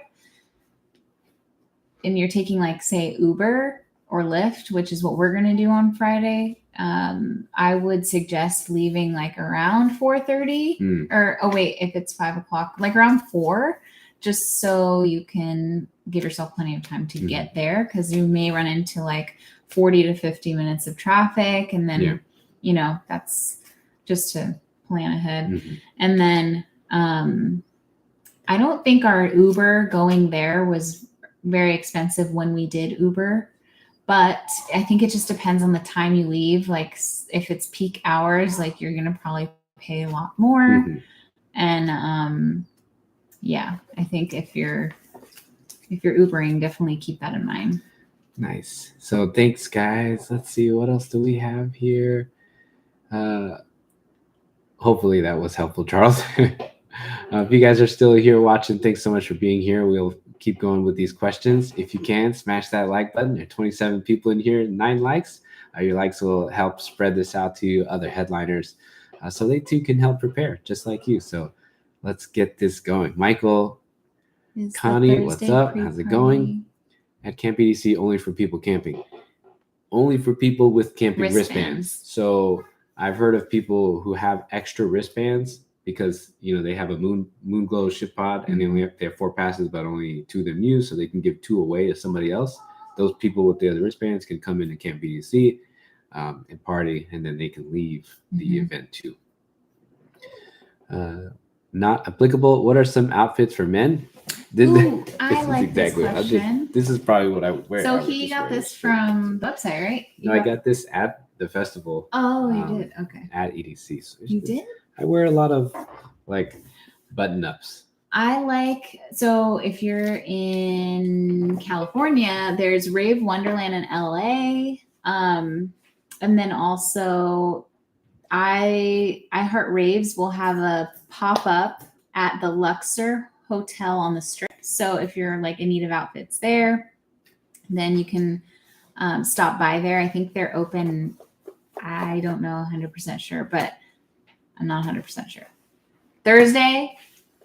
and you're taking like say Uber or Lyft, which is what we're going to do on Friday, I would suggest leaving like around 4:30 or, oh wait, if it's 5 o'clock, like around 4, just so you can give yourself plenty of time to get there, because you may run into like 40 to 50 minutes of traffic. And then, you know, that's just to plan ahead. And then I don't think our Uber going there was very expensive when we did Uber. But I think it just depends on the time you leave. Like if it's peak hours, like you're gonna probably pay a lot more. And yeah, I think if you're Ubering, definitely keep that in mind. Nice. So thanks, guys. Let's see, what else do we have here? Hopefully that was helpful, Charles. If you guys are still here watching, thanks so much for being here. We'll keep going with these questions. If you can, smash that like button. There are 27 people in here, 9 likes. Your likes will help spread this out to other headliners so they too can help prepare, just like you. So let's get this going. Michael, Connie, what's up? How's it going? At Camp EDC, only for people camping. Only for people with camping wristbands. So I've heard of people who have extra wristbands because, you know, they have a moon glow ship pod and they have 4 passes, but only 2 of them used, so they can give 2 away to somebody else. Those people with the other wristbands can come into Camp BDC and party, and then they can leave the event too. Not applicable. What are some outfits for men? I like this question. This is probably what I would wear. So he got this from the website, right? No, I got this at the festival. Oh, you did? Okay. At EDC. So you did? I wear a lot of like button-ups. So if you're in California, there's Rave Wonderland in LA. And then also I Heart Raves will have a pop-up at the Luxor Hotel on the Strip. So if you're like in need of outfits there, then you can stop by there. I think they're open. I don't know 100% sure, but I'm not 100% sure. Thursday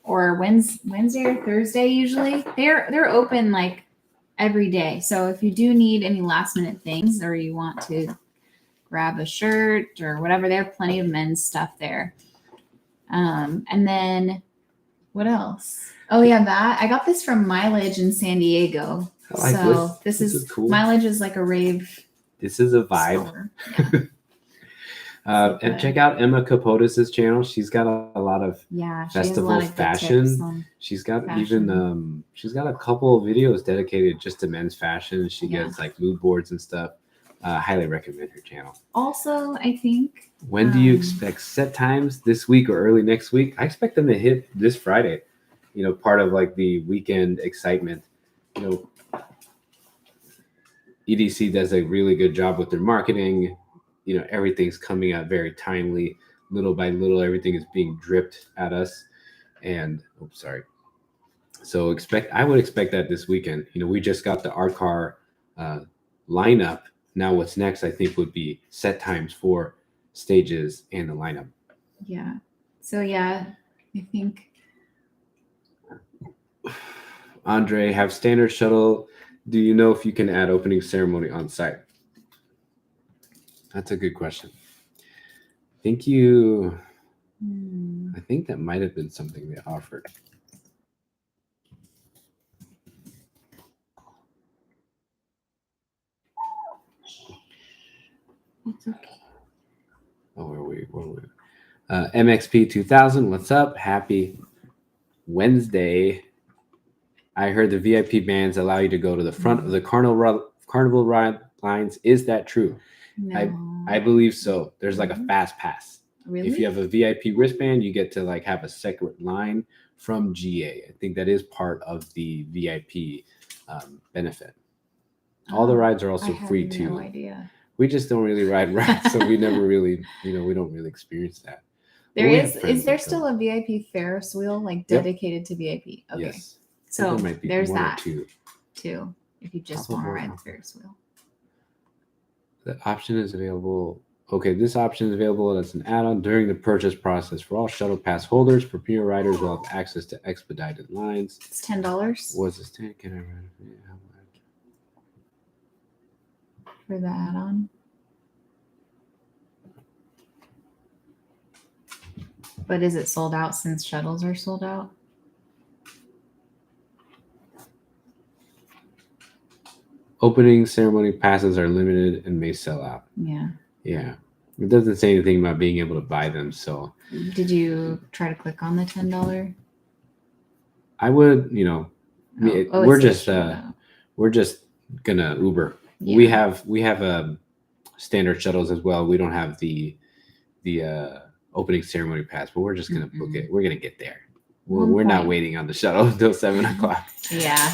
or Wednesday or Thursday usually. They're open like every day. So if you do need any last minute things or you want to grab a shirt or whatever, they have plenty of men's stuff there. And then what else? Oh yeah, that I got this from Mileage in San Diego. I like so this is cool. Mileage is like a rave. This is a vibe. And check out Emma Capotes' channel. She's got a lot of festival fashion. She's got even she's got a couple of videos dedicated just to men's fashion. She gets like mood boards and stuff. Highly recommend her channel. Also, I think. When do you expect set times this week or early next week? I expect them to hit this Friday. You know, part of like the weekend excitement. You know, EDC does a really good job with their marketing. You know, everything's coming out very timely. Little by little, everything is being dripped at us. And so I would expect that this weekend. You know, we just got the Art Car lineup. Now what's next, I think, would be set times for stages and the lineup. Yeah. So yeah, I think. Andre, have standard shuttle. Do you know if you can add opening ceremony on site? That's a good question. I think that might have been something they offered. It's okay. Oh, where we? MXP 2000, what's up? Happy Wednesday. I heard the VIP bands allow you to go to the front of the carnival ride lines. Is that true? No. I believe so. There's like a fast pass. Really? If you have a VIP wristband, you get to like have a separate line from GA. I think that is part of the VIP benefit. All the rides are also free too. No idea. We just don't really ride rides, so we never really, we don't really experience that. Is there still a VIP Ferris wheel like dedicated to VIP? Okay. Yes. So there might be there's one that or two, if you just want to ride the Ferris wheel. The option is available. Okay, this option is available as an add-on during the purchase process for all shuttle pass holders. Premier riders will have access to expedited lines. It's $10. Was this 10? Can I ride it? for the add-on. But is it sold out since shuttles are sold out? Opening ceremony passes are limited and may sell out. Yeah. Yeah. It doesn't say anything about being able to buy them. So did you try to click on the $10? I would, we're just gonna Uber. Yeah. We have standard shuttles as well. We don't have the opening ceremony pass, but we're just gonna book it. We're gonna get there. We're not waiting on the shuttle until 7:00. Yeah.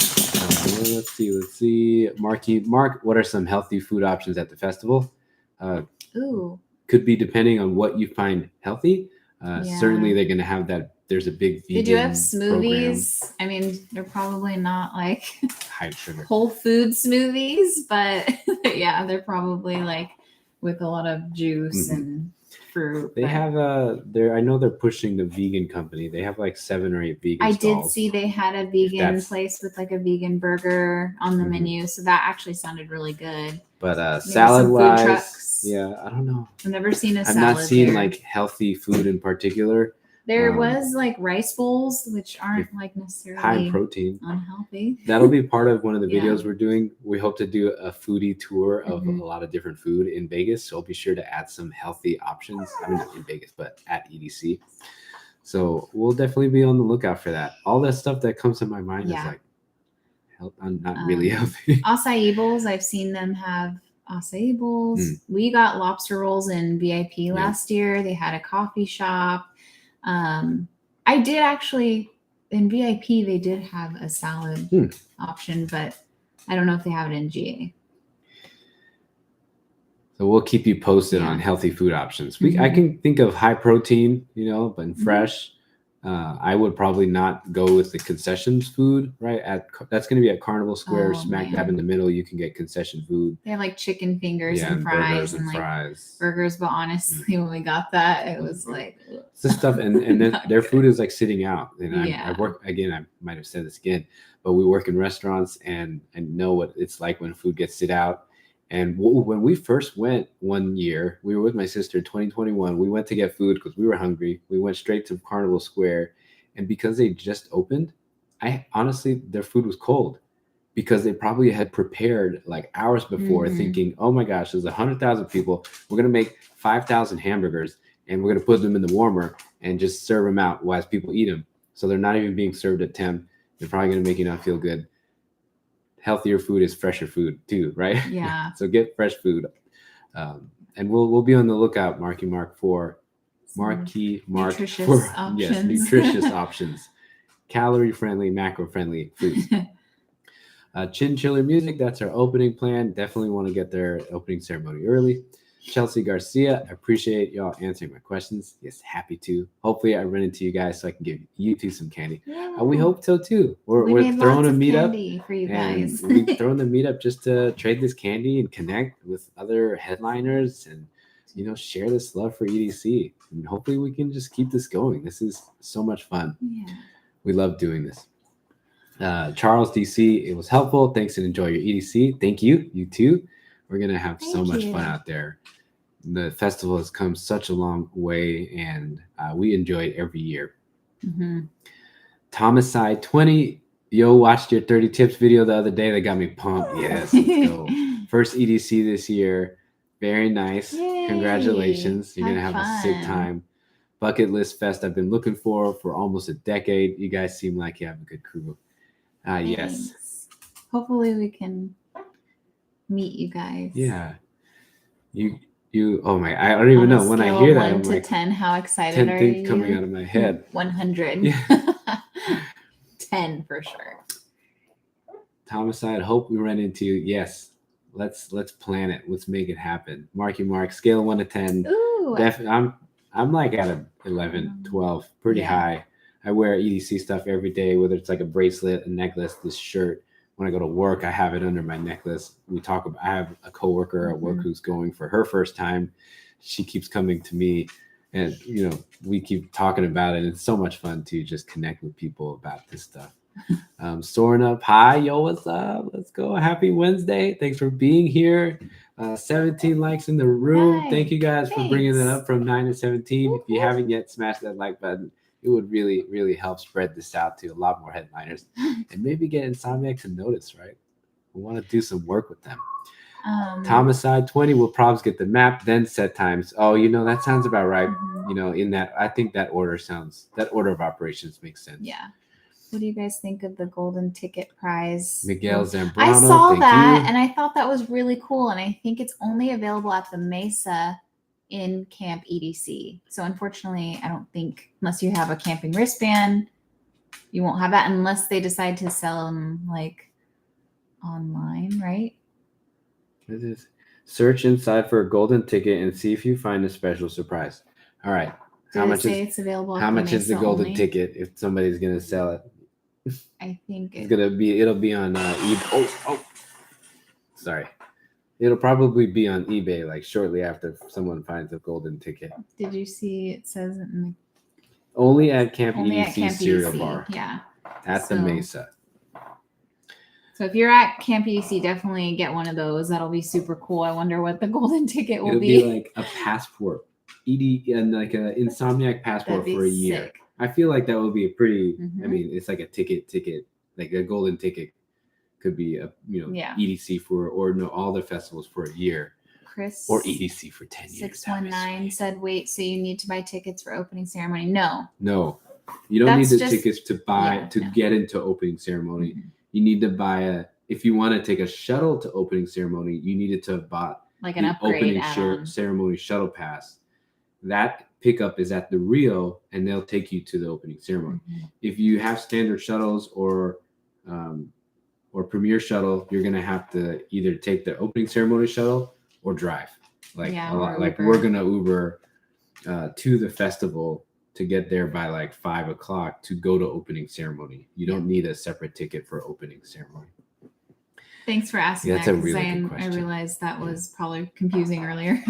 Let's see. Mark, what are some healthy food options at the festival? Ooh. Could be depending on what you find healthy. Certainly they're going to have that. There's a big vegan. They do have smoothies. Program. I mean, they're probably not like high sugar whole food smoothies, but yeah, they're probably like with a lot of juice and fruit. They have I know they're pushing the vegan company. They have like 7 or 8 vegan I stalls. did see they had a vegan place with like a vegan burger on the menu, so that actually sounded really good. But salad wise, yeah, I don't know. I've never seen a I've salad. I've not seen like healthy food in particular. There was like rice bowls, which aren't like necessarily high in protein, unhealthy. That'll be part of one of the videos we're doing. We hope to do a foodie tour of a lot of different food in Vegas. So I'll be sure to add some healthy options. I mean, not in Vegas, but at EDC. So we'll definitely be on the lookout for that. All that stuff that comes to my mind is like, I'm not really healthy. Acai bowls, I've seen them have acai bowls. We got lobster rolls in VIP last year. They had a coffee shop. I did actually in VIP they did have a salad option, but I don't know if they have it in GA. So we'll keep you posted on healthy food options. I can think of high protein, but fresh. I would probably not go with the concessions food, right? That's going to be at Carnival Square, smack dab in the middle. You can get concession food. They have like chicken fingers and fries and like fries. Burgers. But honestly, when we got that, it was like it's the stuff, and then their food is like sitting out. And I work again. I might have said this again, but we work in restaurants and know what it's like when food gets sit out. And when we first went one year, we were with my sister in 2021. We went to get food because we were hungry. We went straight to Carnival Square. And because they just opened, honestly, their food was cold because they probably had prepared like hours before thinking, oh my gosh, there's 100,000 people. We're going to make 5,000 hamburgers and we're going to put them in the warmer and just serve them out as people eat them. So they're not even being served at temp. They're probably going to make you not feel good. Healthier food is fresher food too, right? Yeah. So get fresh food, and we'll be on the lookout, Mark, for nutritious options. Yes, nutritious options, calorie friendly, macro friendly foods. Chin Chiller Music, that's our opening plan. Definitely want to get their opening ceremony early. Chelsea Garcia, I appreciate y'all answering my questions. Yes, happy to. Hopefully I run into you guys so I can give you two some candy. Yeah. We hope so too. We're throwing a meetup for you guys. We're throwing the meetup just to trade this candy and connect with other headliners and share this love for EDC. And hopefully we can just keep this going. This is so much fun. Yeah. We love doing this. Charles DC, it was helpful. Thanks and enjoy your EDC. Thank you. You too. We're going to have so much fun out there. The festival has come such a long way, and we enjoy it every year. Thomas Side 20, watched your 30 tips video the other day. That got me pumped. Yes, let's go. First EDC this year. Very nice. Yay. Congratulations. You're going to have a sick time. Bucket List Fest I've been looking for almost a decade. You guys seem like you have a good crew. Yes. Hopefully we can meet you guys. Yeah. You oh my, I don't even know when I hear that. 1 to 10, how excited are you? Coming out of my head. 100. Yeah. 10 for sure. Thomas, I hope we run into you. Yes. Let's plan it. Let's make it happen. Mark, scale of 1 to 10. Ooh. I'm like at a 11, 12, pretty high. I wear EDC stuff every day, whether it's like a bracelet, a necklace, this shirt. When I go to work, I have it under my necklace. I have a coworker at work who's going for her first time. She keeps coming to me and, we keep talking about it. It's so much fun to just connect with people about this stuff. Soaring Up. Hi, yo, what's up? Let's go. Happy Wednesday. Thanks for being here. 17 likes in the room. Nice. Thank you guys for bringing that Thanks. up from 9 to 17. If you Woo-hoo. haven't yet, smash that like button. It would really, really help spread this out to a lot more headliners and maybe get Insomniac to notice, right? We want to do some work with them. Homicide 20 will probs get the map, then set times. Oh, that sounds about right. In that, I think that order of operations makes sense. Yeah. What do you guys think of the golden ticket prize? Miguel Zambrano. I saw that and I thought that was really cool. And I think it's only available at the Mesa in Camp EDC. So unfortunately, I don't think, unless you have a camping wristband, you won't have that unless they decide to sell them like online, right? This is search inside for a golden ticket and see if you find a special surprise. All right. How much it's available? How much is the golden ticket if somebody's gonna sell it? I think it'll be on eBay. Oh, sorry. It'll probably be on eBay like shortly after someone finds a golden ticket. Did you see it says only at Camp EDC Cereal Bar? Yeah. At the Mesa. So if you're at Camp EDC, definitely get one of those. That'll be super cool. I wonder what the golden ticket will be. It'll be like a passport. And like an Insomniac passport for a year. Sick. I feel like that would be a pretty. I mean, it's like a ticket, like a golden ticket could be a EDC all the festivals for a year. Chris or EDC for 10 years. 619 said, "Wait, so you need to buy tickets for opening ceremony?" No, you don't need the tickets to buy get into opening ceremony. You need to buy if you want to take a shuttle to opening ceremony, you needed to have bought like an upgrade opening ceremony shuttle pass. That pickup is at the Rio, and they'll take you to the opening ceremony. If you have standard shuttles or premier shuttle, you're gonna have to either take the opening ceremony shuttle or drive. We're gonna Uber to the festival to get there by like 5 o'clock to go to opening ceremony. You don't need a separate ticket for opening ceremony. Thanks for asking That's that. a really good question. I realized that was probably confusing earlier.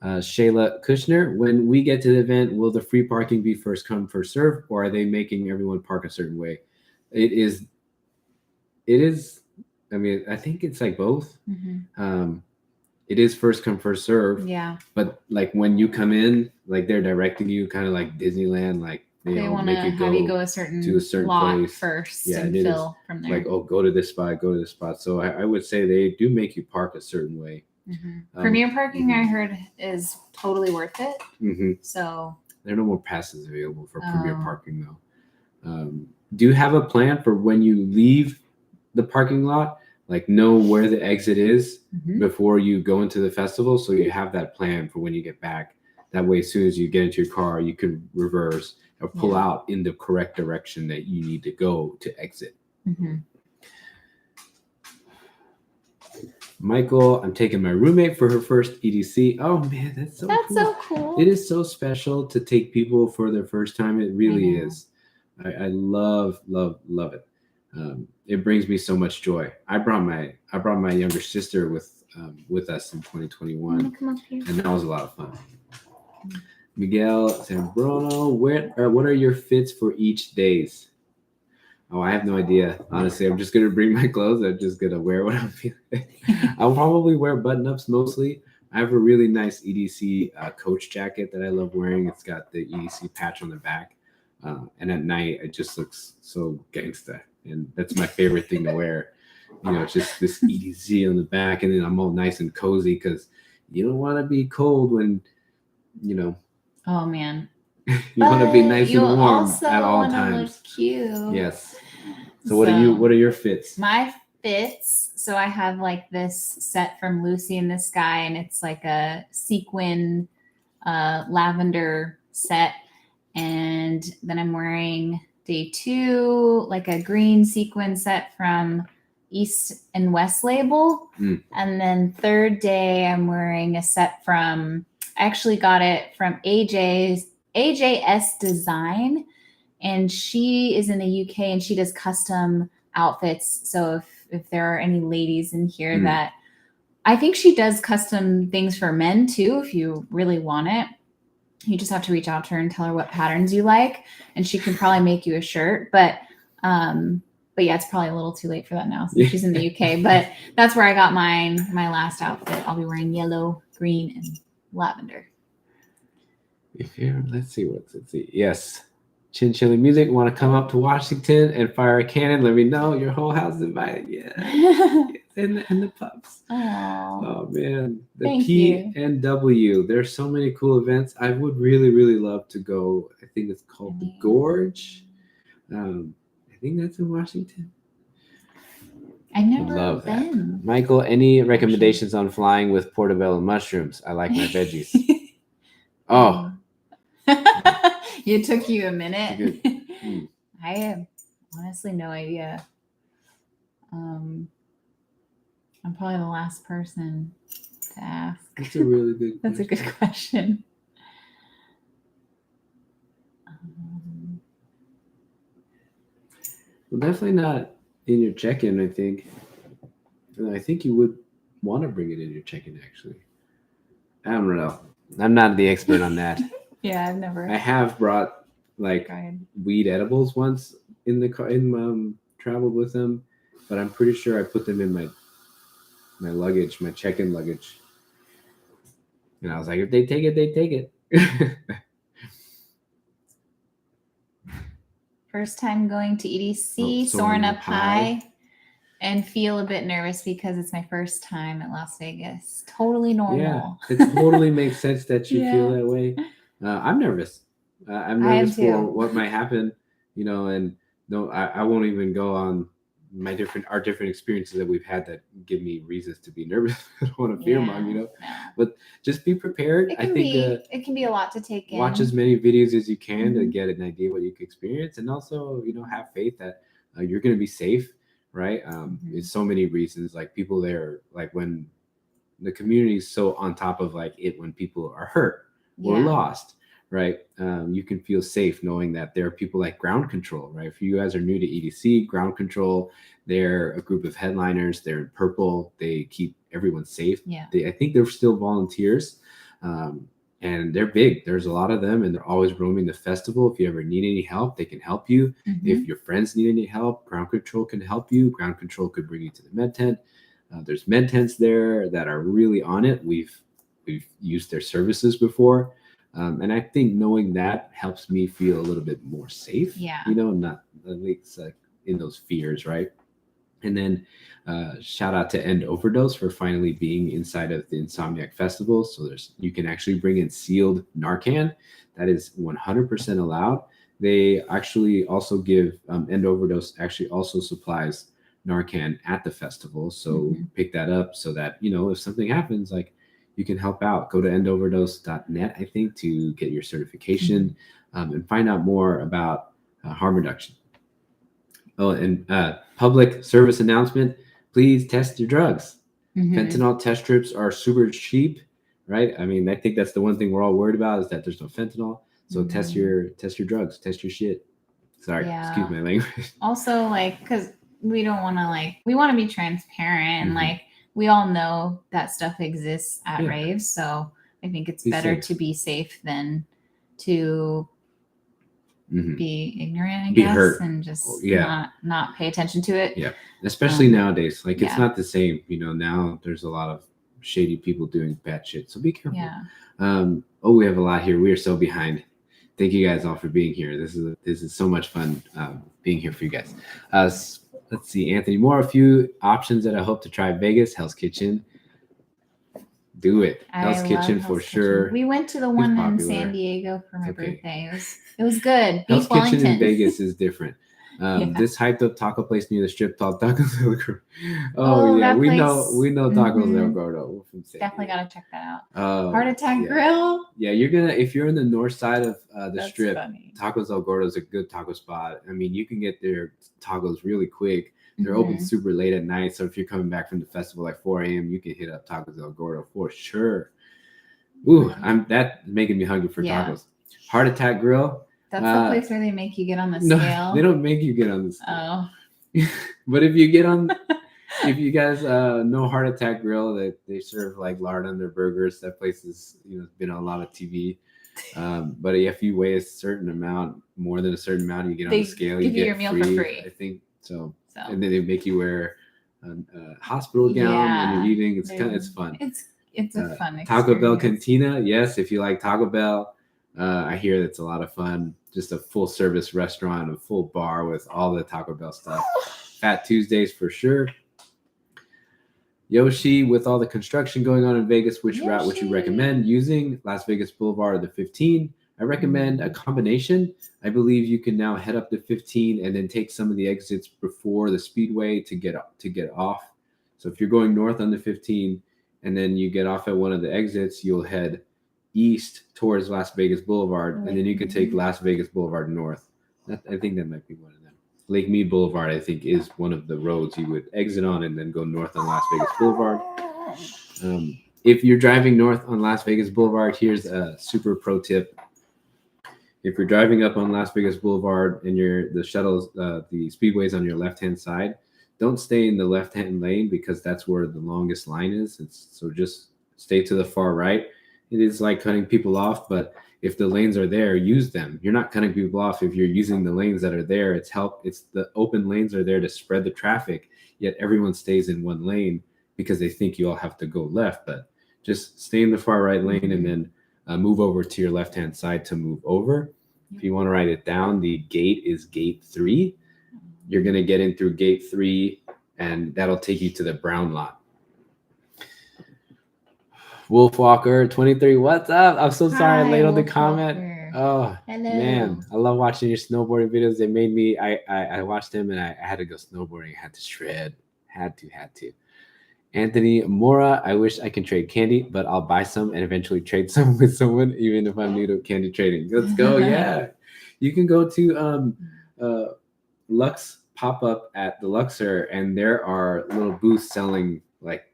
Shayla Kushner, when we get to the event, will the free parking be first come, first serve, or are they making everyone park a certain way? It is. I mean, I think it's like both. It is first come, first serve. Yeah. But like when you come in, like they're directing you kind of like Disneyland, like they want to have you go to a certain lot place first and fill from there. Like, go to this spot. So I would say they do make you park a certain way. Premier parking, I heard, is totally worth it. So there are no more passes available for premier parking though. Do you have a plan for when you leave the parking lot? Like know where the exit is before you go into the festival, so you have that plan for when you get back. That way, as soon as you get into your car, you can reverse or pull out in the correct direction that you need to go to exit. Michael, I'm taking my roommate for her first EDC. Oh man, that's so cool. It is so special to take people for their first time. It really is. I love it. It brings me so much joy. I brought my younger sister with us in 2021, and that was a lot of fun. Miguel Zambrano, what are your fits for each days? Oh, I have no idea. Honestly, I'm just gonna bring my clothes. I'm just gonna wear what I'm feeling. I'll probably wear button-ups mostly. I have a really nice EDC coach jacket that I love wearing. It's got the EDC patch on the back, and at night it just looks so gangsta, and that's my favorite thing to wear. It's just this EDC on the back, and then I'm all nice and cozy because you don't want to be cold when, Oh man. You want to be nice and warm at all times. Look cute. Yes. So what are your fits? My fits. So I have like this set from Lucy and this guy, and it's like a sequin lavender set. And then I'm wearing day 2, like a green sequin set from East and West label. And then 3rd day, I'm wearing a set I actually got it from AJS Design, and she is in the UK and she does custom outfits. So if there are any ladies in here that I think she does custom things for men too, if you really want it. You just have to reach out to her and tell her what patterns you like, and she can probably make you a shirt. But But yeah, it's probably a little too late for that now since she's in the UK. But that's where I got my last outfit. I'll be wearing yellow, green, and lavender. Let's see. Yes. Chin Chili Music want to come up to Washington and fire a cannon? Let me know. Your whole house is invited. Yeah. and the pups. Aww. Oh man, the Thank PNW. There's so many cool events. I would really, really love to go. I think it's called the Gorge. I think that's in Washington. I've never been. That. Michael, any recommendations on flying with portobello mushrooms? I like my veggies. Oh. It took you a minute. I have honestly no idea. I'm probably the last person to ask. That's a really good question. That's a good question. Well, definitely not in your check-in, I think. I think you would want to bring it in your check-in, actually. I don't know. I'm not the expert on that. Yeah, I've never. I have brought like weed edibles once in the car, traveled with them, but I'm pretty sure I put them in my luggage, my check-in luggage. And I was like, if they take it, they take it. First time going to EDC, soaring up high, and feel a bit nervous because it's my first time at Las Vegas. Totally normal. Yeah, it totally makes sense that you feel that way. I'm nervous. I'm nervous for what might happen, and no, I won't even go on our different experiences that we've had that give me reasons to be nervous. I don't want to fear mom, but just be prepared. I think it can be a lot to take in. Watch as many videos as you can to get an idea what you can experience, and also, have faith that you're going to be safe, right? There's so many reasons, like people there, like when the community is so on top of like it when people are hurt or lost, right? You can feel safe knowing that there are people like Ground Control, right? If you guys are new to EDC, Ground Control, they're a group of headliners. They're in purple. They keep everyone safe. Yeah. I think they're still volunteers, and they're big. There's a lot of them, and they're always roaming the festival. If you ever need any help, they can help you. If your friends need any help, Ground Control can help you. Ground Control could bring you to the med tent. There's med tents there that are really on it. We've used their services before. And I think knowing that helps me feel a little bit more safe, not at least in those fears, right? And then shout out to End Overdose for finally being inside of the Insomniac Festival. So you can actually bring in sealed Narcan. That is 100% allowed. They actually also give, End Overdose actually also supplies Narcan at the festival. So pick that up so that, if something happens, like, you can help out. Go to endoverdose.net, I think, to get your certification and find out more about harm reduction. Oh, and public service announcement, please test your drugs. Fentanyl test strips are super cheap, right? I mean, I think that's the one thing we're all worried about is that there's no fentanyl. So test your drugs, test your shit. Sorry, excuse my language. Also, because we don't want to, we want to be transparent and we all know that stuff exists at Rave, so I think it's better to be safe than to be ignorant, I guess, hurt. And just not pay attention to it. Yeah, especially nowadays. It's not the same. Now there's a lot of shady people doing bad shit, so be careful. Yeah. We have a lot here. We are so behind. Thank you guys all for being here. This is so much fun being here for you guys. Let's see, Anthony. A few options that I hope to try. Vegas, Hell's Kitchen. Do it. Hell's Kitchen for sure. We went to the one in San Diego for my birthday. It was good. Hell's Kitchen in Vegas is different. This hyped up taco place near the strip called Tacos El Gordo. We know Tacos El Gordo from San Diego. Definitely gotta check that out. Heart Attack Grill. Yeah, if you're in the north side of the strip, Tacos El Gordo is a good taco spot. I mean, you can get their tacos really quick. They're open super late at night, so if you're coming back from the festival like 4 a.m., you can hit up Tacos El Gordo for sure. Ooh, that's making me hungry for tacos. Heart Attack Grill. That's the place where they make you get on the scale. No, they don't make you get on the scale. Oh. But if you get on, if you guys know Heart Attack Grill, they serve lard on their burgers. That place has been on a lot of TV. But if you weigh a certain amount, more than a certain amount, you get on the scale. You get your meal for free. I think So and then they make you wear a hospital gown when you're eating. It's fun. It's a fun experience. Taco Bell Cantina. Yes, if you like Taco Bell, I hear that's a lot of fun. Just a full service restaurant, a full bar with all the Taco Bell stuff. Fat Tuesdays for sure. Yoshi, with all the construction going on in Vegas, which route would you recommend using? Las Vegas Boulevard or the 15? I recommend a combination. I believe you can now head up to 15 and then take some of the exits before the Speedway to get off. So if you're going north on the 15 and then you get off at one of the exits, you'll head east towards Las Vegas Boulevard, and then you can take Las Vegas Boulevard north. I think that might be one of them. Lake Mead Boulevard, I think, is one of the roads you would exit on and then go north on Las Vegas Boulevard. If you're driving north on Las Vegas Boulevard, here's a super pro tip. If you're driving up on Las Vegas Boulevard and the shuttles, the speedway's on your left-hand side, don't stay in the left-hand lane because that's where the longest line is. So just stay to the far right. It is like cutting people off, but if the lanes are there, use them. You're not cutting people off if you're using the lanes that are there. It's the open lanes are there to spread the traffic, yet everyone stays in one lane because they think you all have to go left. But just stay in the far right lane and then move over to your left-hand side to move over. If you want to write it down, the gate is gate 3. You're going to get in through gate 3, and that'll take you to the brown lot. Wolfwalker 23, what's up? I'm so sorry I late on the comment. Oh, hello. Man, I love watching your snowboarding videos. They made me, I watched them and I had to go snowboarding. I had to shred. Had to. Anthony Mora, I wish I can trade candy, but I'll buy some and eventually trade some with someone, even if I'm new to candy trading. Let's go. Yeah. You can go to Lux pop-up at the Luxor, and there are little booths selling like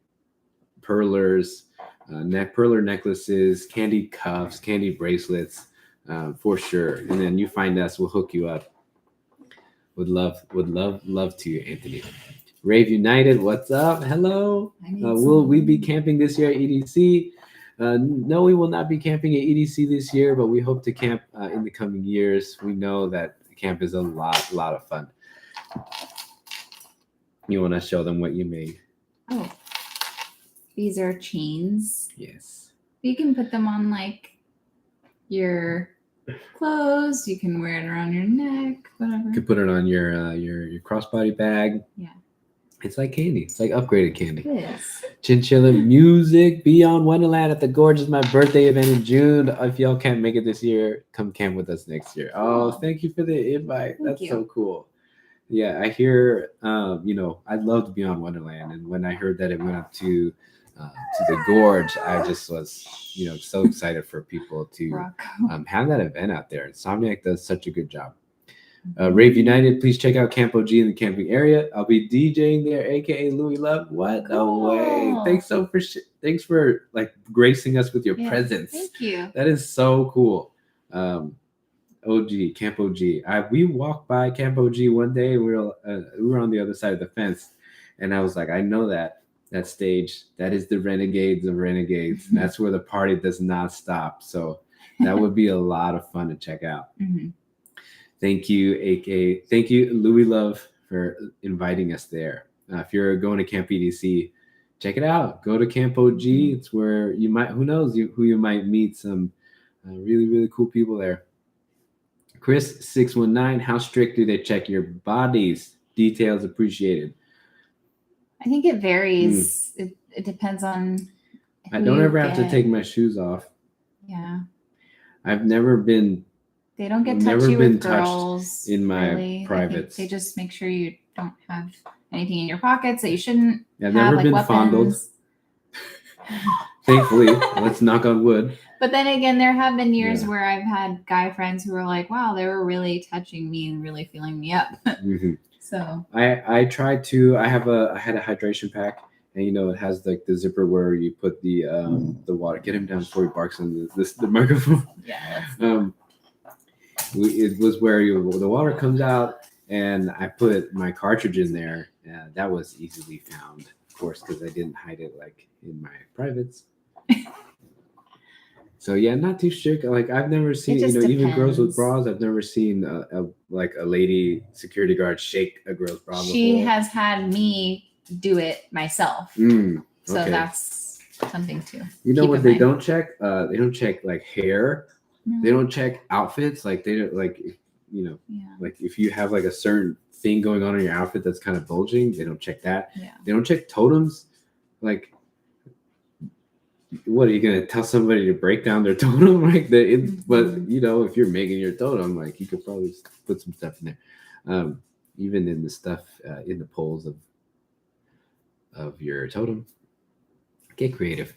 perlers, perler necklaces, candy cuffs, candy bracelets, for sure. And then you find us, we'll hook you up. Would love to, Anthony. Rave United, what's up? Hello. Will we be camping this year at EDC? No, we will not be camping at EDC this year, but we hope to camp in the coming years. We know that camp is a lot of fun. You want to show them what you made? Oh. These are chains. Yes. You can put them on like your clothes. You can wear it around your neck, whatever. You can put it on your crossbody bag. Yeah. It's like candy. It's like upgraded candy. It is. Chinchilla Music Beyond Wonderland at the Gorge is my birthday event in June. If y'all can't make it this year, come camp with us next year. Oh, thank you for the invite. That's so cool. Yeah, I hear, I loved Beyond Wonderland. And when I heard that it went up to the Gorge, I just was, so excited for people to have that event out there. Insomniac does such a good job. Rave United, please check out Camp OG in the camping area. I'll be DJing there, aka Louis Love. What? No way! Thanks for like gracing us with your presence. Thank you. That is so cool. OG Camp OG. We walked by Camp OG one day. We were on the other side of the fence, and I was like, I know that stage. That is the Renegades of Renegades. And that's where the party does not stop. So that would be a lot of fun to check out. Mm-hmm. Thank you, Thank you, Louis Love, for inviting us there. If you're going to Camp EDC, check it out. Go to Camp OG. It's where you might, who knows, who you might meet some really, really cool people there. Chris 619, how strict do they check your bodies? Details appreciated. I think it varies. It depends on. I don't ever have to take my shoes off. Yeah. I've never been. They don't get touchy with girls in my privates. They just make sure you don't have anything in your pockets that you shouldn't. I've never been fondled. Thankfully, let's knock on wood. But then again, there have been years where I've had guy friends who were like, "Wow, they were really touching me and really feeling me up." Mm-hmm. So I tried to. I had a hydration pack, and it has like the zipper where you put the water. Get him down before he barks on the microphone. Yeah. It was where the water comes out, and I put my cartridge in there. That was easily found, of course, because I didn't hide it like in my privates. So yeah, not too strict. Like I've never seen, just even girls with depends. bras. I've never seen a lady security guard shake a girl's bra She before. has had me do it myself. So Okay. that's something too. You know keep what in they mind. don't check? They don't check like hair. No. They don't check outfits. Like they don't like, Yeah. like if you have like a certain thing going on in your outfit that's kind of bulging, they don't check that. Yeah. They don't check totems. Like, what are you gonna tell somebody to break down their totem? Like but if you're making your totem, like you could probably put some stuff in there. Even in the stuff in the poles of your totem. Get creative.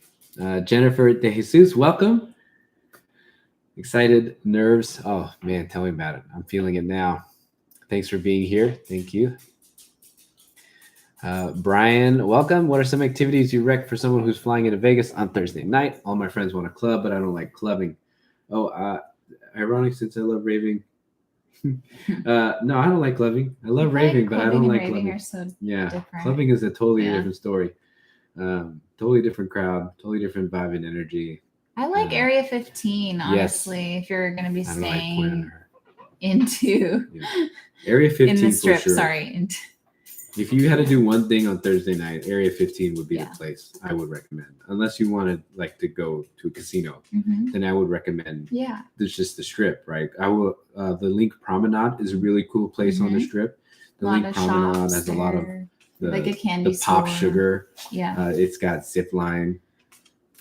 Jennifer De Jesus, welcome. Excited nerves. Oh man, tell me about it. I'm feeling it now. Thanks for being here. Thank you. Brian, welcome. What are some activities you rec for someone who's flying into Vegas on Thursday night? All my friends want to club, but I don't like clubbing. Oh, ironic since I love raving. No, I don't like clubbing. I love raving, but I don't like clubbing. Are so different. Clubbing is a totally different story. Totally different crowd, totally different vibe and energy. I like Area 15, honestly, if you're going to be staying into Area 15 in the strip, for sure. sorry. If you had to do one thing on Thursday night, Area 15 would be the place I would recommend. Unless you wanted to go to a casino, then I would recommend. Yeah, there's just the strip, right? I will. The Link Promenade is a really cool place on the strip. The Link Promenade has a lot of like a candy the Pop store. Sugar. Yeah, it's got zip line.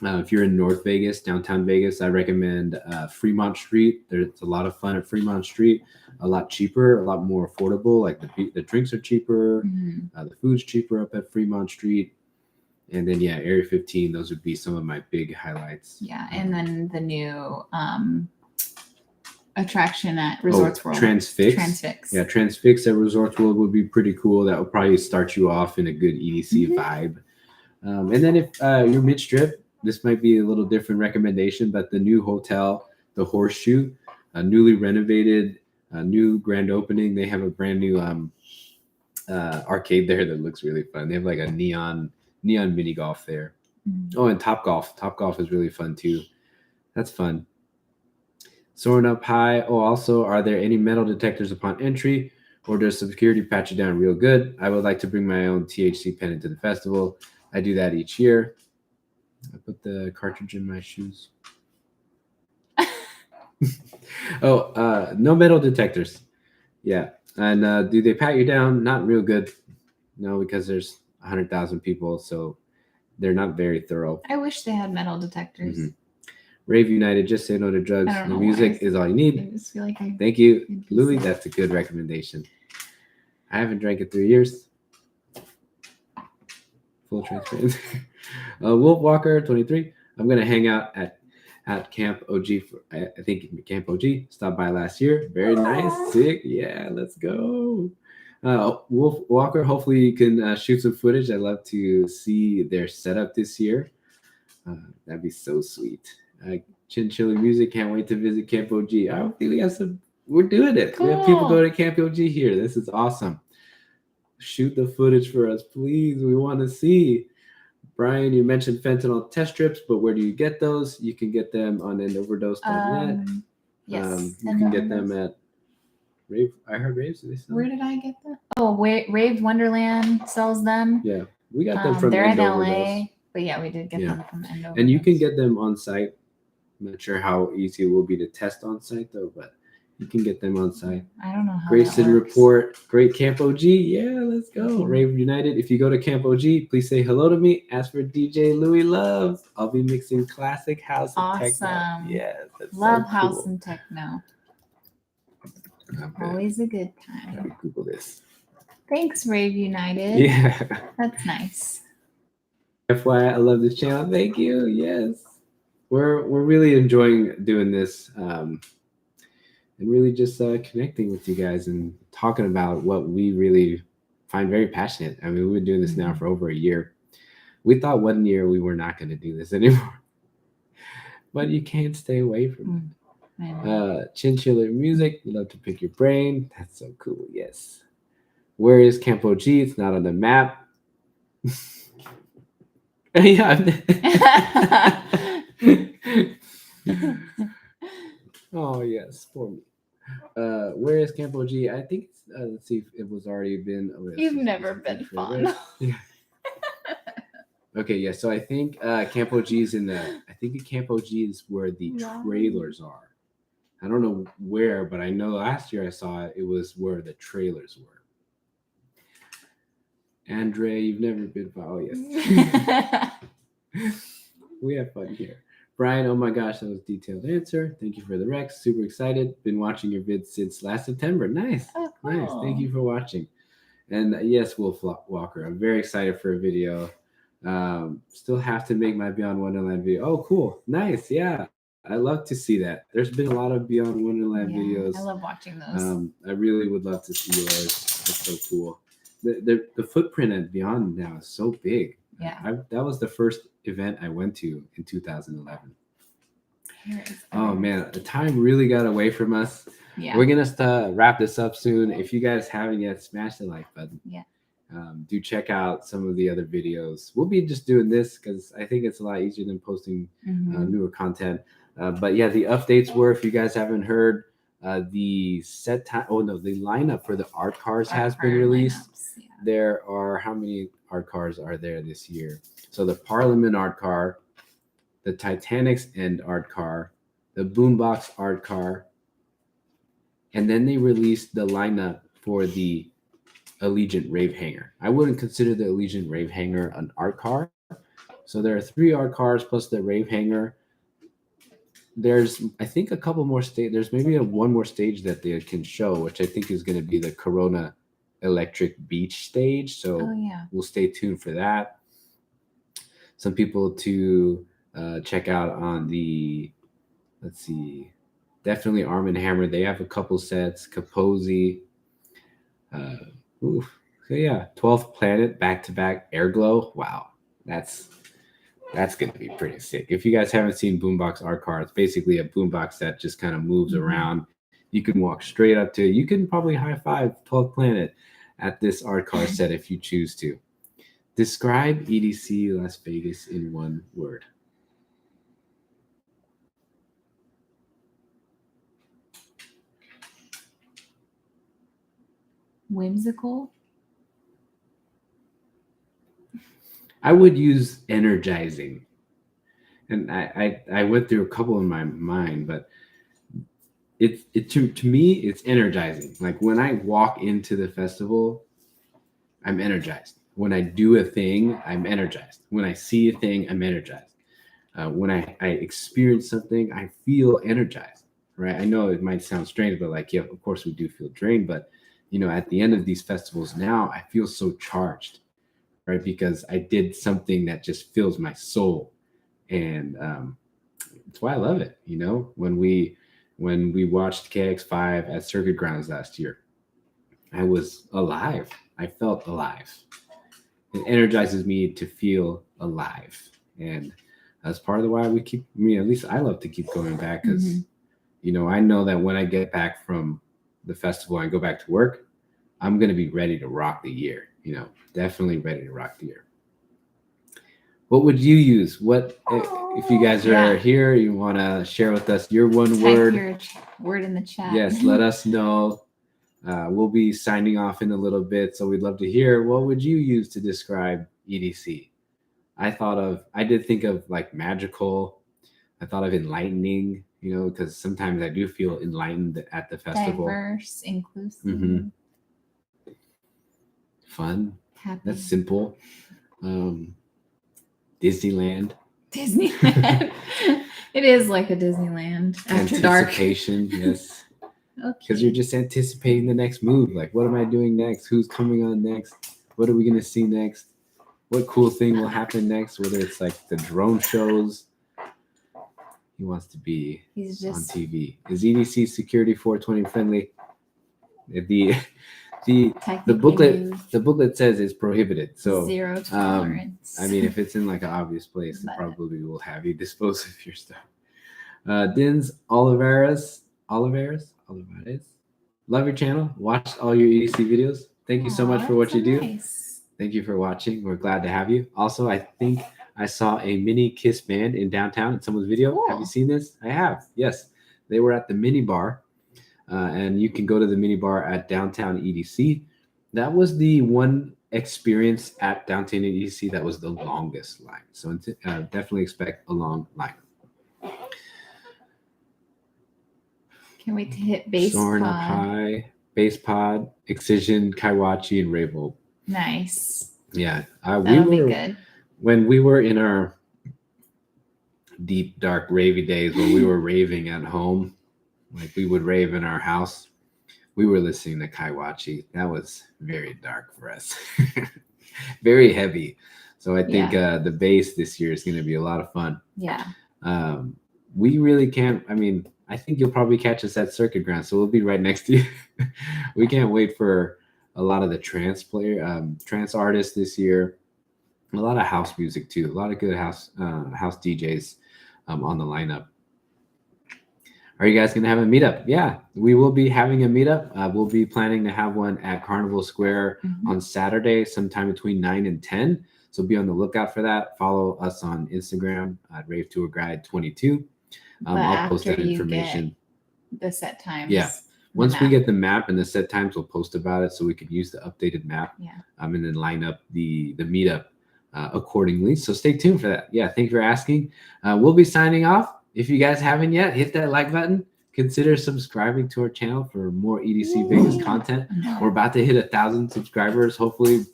If you're in North Vegas, downtown Vegas, I recommend Fremont Street. There's a lot of fun at Fremont Street. A lot cheaper, a lot more affordable. Like the drinks are cheaper. The food's cheaper up at Fremont Street. And then, Area 15, those would be some of my big highlights. Yeah, and then the new attraction at Resorts World. Transfix. Yeah, Transfix at Resorts World would be pretty cool. That would probably start you off in a good EDC vibe. And then if you're mid-strip, this might be a little different recommendation, but the new hotel, the Horseshoe, newly renovated, new grand opening. They have a brand new arcade there that looks really fun. They have like a neon mini golf there. Oh, and Top Golf. Top Golf is really fun too. That's fun. Soaring up high. Oh, also, are there any metal detectors upon entry, or does security pat you down real good? I would like to bring my own THC pen into the festival. I do that each year. I put the cartridge in my shoes. No metal detectors. Yeah. And do they pat you down? Not real good. No, because there's 100,000 people, so they're not very thorough. I wish they had metal detectors. Rave United, just say no to drugs. The music is all you need. I just feel like Thank you, Louie. That's a good recommendation. I haven't drank in 3 years. Full transparency. Wolf Walker 23. I'm gonna hang out at Camp OG I think Camp OG. Stopped by last year. Very nice. Sick. Yeah, let's go. Wolf Walker, hopefully you can shoot some footage. I'd love to see their setup this year. That'd be so sweet. Chinchilla Music, can't wait to visit Camp OG. I don't think we have we're doing it. Cool. We have people go to Camp OG here. This is awesome. Shoot the footage for us, please. We want to see. Brian, you mentioned fentanyl test strips, but where do you get those? You can get them on endoverdose.net. Yes. You can get them at Rave. I heard Rave. Where did I get them? Oh, Rave Wonderland sells them. Yeah, we got them from they're in Endoverdose. LA, but we did get them from Endoverdose. And you can get them on site. I'm not sure how easy it will be to test on site though, but you can get them on site. I don't know how Grayson Report. Great Camp OG. Yeah, let's go. Rave United. If you go to Camp OG, please say hello to me. Ask for DJ Louie Love. I'll be mixing classic house and techno. Yes, love so house cool. And techno. Always a good time. Let me Google this. Thanks, Rave United. Yeah. That's nice. FYI, I love this channel. Thank you. Yes. We're really enjoying doing this. And really just connecting with you guys and talking about what we really find very passionate. I mean, we've been doing this now for over a year. We thought 1 year we were not going to do this anymore, but you can't stay away from it. Chinchilla Music, love to pick your brain. That's so cool. Yes. Where is Camp OG? It's not on the map. Oh yes, for me. Where is Camp OG? I think let's see if it was already been. Oh, yes, You've it's never been been further. fun. Yeah. Okay, yeah. So I think Camp OG is in the. I think Camp OG is where the Wow. trailers are. I don't know where, but I know last year I saw it. It was where the trailers were. Andre, you've never been fun. Oh yes. We have fun here. Brian, oh my gosh, that was a detailed answer. Thank you for the Rex. Super excited. Been watching your vids since last September. Nice. Oh, cool. Nice. Thank you for watching. And yes, Wolf Walker. I'm very excited for a video. Still have to make my Beyond Wonderland video. Oh, cool. Nice. Yeah. I love to see that. There's been a lot of Beyond Wonderland videos. I love watching those. I really would love to see yours. That's so cool. The footprint at Beyond now is so big. Yeah. That was the first event I went to in 2011. Oh man, the time really got away from us. Yeah. We're gonna wrap this up soon. If you guys haven't yet, smash the like button. Yeah. Do check out some of the other videos. We'll be just doing this because I think it's a lot easier than posting newer content. But yeah, the updates were, if you guys haven't heard, the set time. Oh no, the lineup for the art cars has been released. Yeah. There are, how many art cars are there this year? So the Parliament art car, the Titanic's End art car, the Boombox art car, and then they released the lineup for the Allegiant Rave hanger. I wouldn't consider the Allegiant Rave hanger an art car. So there are 3 art cars plus the Rave hanger. There's, I think, a couple more stage. There's maybe one more stage that they can show, which I think is going to be the Corona Electric Beach stage. So we'll stay tuned for that. Some people to check out on the, let's see, definitely Arm & Hammer. They have a couple sets. Kaposi. So yeah, 12th Planet back-to-back Airglow. Wow, that's going to be pretty sick. If you guys haven't seen Boombox art car, it's basically a boombox that just kind of moves around. You can walk straight up to it. You can probably high-five 12th Planet at this art car set if you choose to. Describe EDC Las Vegas in one word. Whimsical. I would use energizing. And I went through a couple in my mind, but to me, it's energizing. Like when I walk into the festival, I'm energized. When I do a thing, I'm energized. When I see a thing, I'm energized. When I experience something, I feel energized, right? I know it might sound strange, but like, yeah, of course we do feel drained. But, you know, at the end of these festivals now, I feel so charged, right? Because I did something that just fills my soul. And that's why I love it. You know, when we watched KX5 at Circuit Grounds last year, I was alive. I felt alive. It energizes me to feel alive. And that's part of the why we keep, I mean, at least I love to keep going back because, you know, I know that when I get back from the festival and go back to work, I'm going to be ready to rock the year, you know, definitely ready to rock the year. What would you use? What, if you guys are here, you want to share with us your one word? Your word in the chat. Yes, let us know. We'll be signing off in a little bit, so we'd love to hear, what would you use to describe EDC? I did think of like magical. I thought of enlightening, you know, because sometimes I do feel enlightened at the festival. Diverse, inclusive. Fun. Happy. That's simple. Disneyland. Disneyland. It is like a Disneyland after dark. Anticipation, yes. Okay. Because you're just anticipating the next move. Like, what am I doing next? Who's coming on next? What are we going to see next? What cool thing will happen next? Whether it's like the drone shows. He wants to be on TV. Is EDC Security 420 friendly? The booklet says it's prohibited. So zero tolerance. I mean, if it's in like an obvious place, it probably will have you dispose of your stuff. Dins Olivares. Love your channel. Watched all your EDC videos. Thank you so much for what you do. Thank you for watching. We're glad to have you. Also, I think I saw a mini Kiss band in downtown in someone's video. Cool. Have you seen this? I have. Yes, they were at the mini bar, and you can go to the mini bar at downtown EDC. That was the one experience at downtown EDC that was the longest line. So definitely expect a long line. Can't wait to hit Base Soaring Pod. Up High, Base Pod, Excision, Kaiwachi, and Rave. Nice. Yeah, That'll be good. When we were in our deep, dark, ravey days when we were raving at home, like we would rave in our house, we were listening to Kaiwachi. That was very dark for us. Very heavy. So I think the bass this year is going to be a lot of fun. Yeah. We really can't. I mean, I think you'll probably catch us at Circuit Ground, so we'll be right next to you. We can't wait for a lot of the trance artists this year. A lot of house music too. A lot of good house DJs on the lineup. Are you guys going to have a meetup? Yeah, we will be having a meetup. We'll be planning to have one at Carnival Square on Saturday, sometime between 9 and 10. So be on the lookout for that. Follow us on Instagram at Rave Tour Guide 22. I'll post that information. The set times. Yeah. Once we get the map and the set times, we'll post about it so we can use the updated map. Yeah. And then line up the meetup accordingly. So stay tuned for that. Yeah. Thank you for asking. We'll be signing off. If you guys haven't yet, hit that like button. Consider subscribing to our channel for more EDC Vegas content. We're about to hit 1,000 subscribers, hopefully,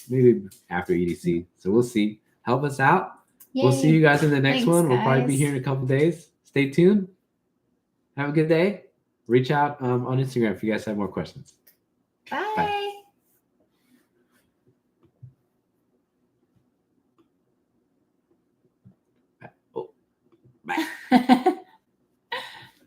maybe after EDC. So we'll see. Help us out. Yay. We'll see you guys in the next one. We'll probably be here in a couple days. Stay tuned. Have a good day. Reach out on Instagram if you guys have more questions. Bye. Bye. Oh, bye.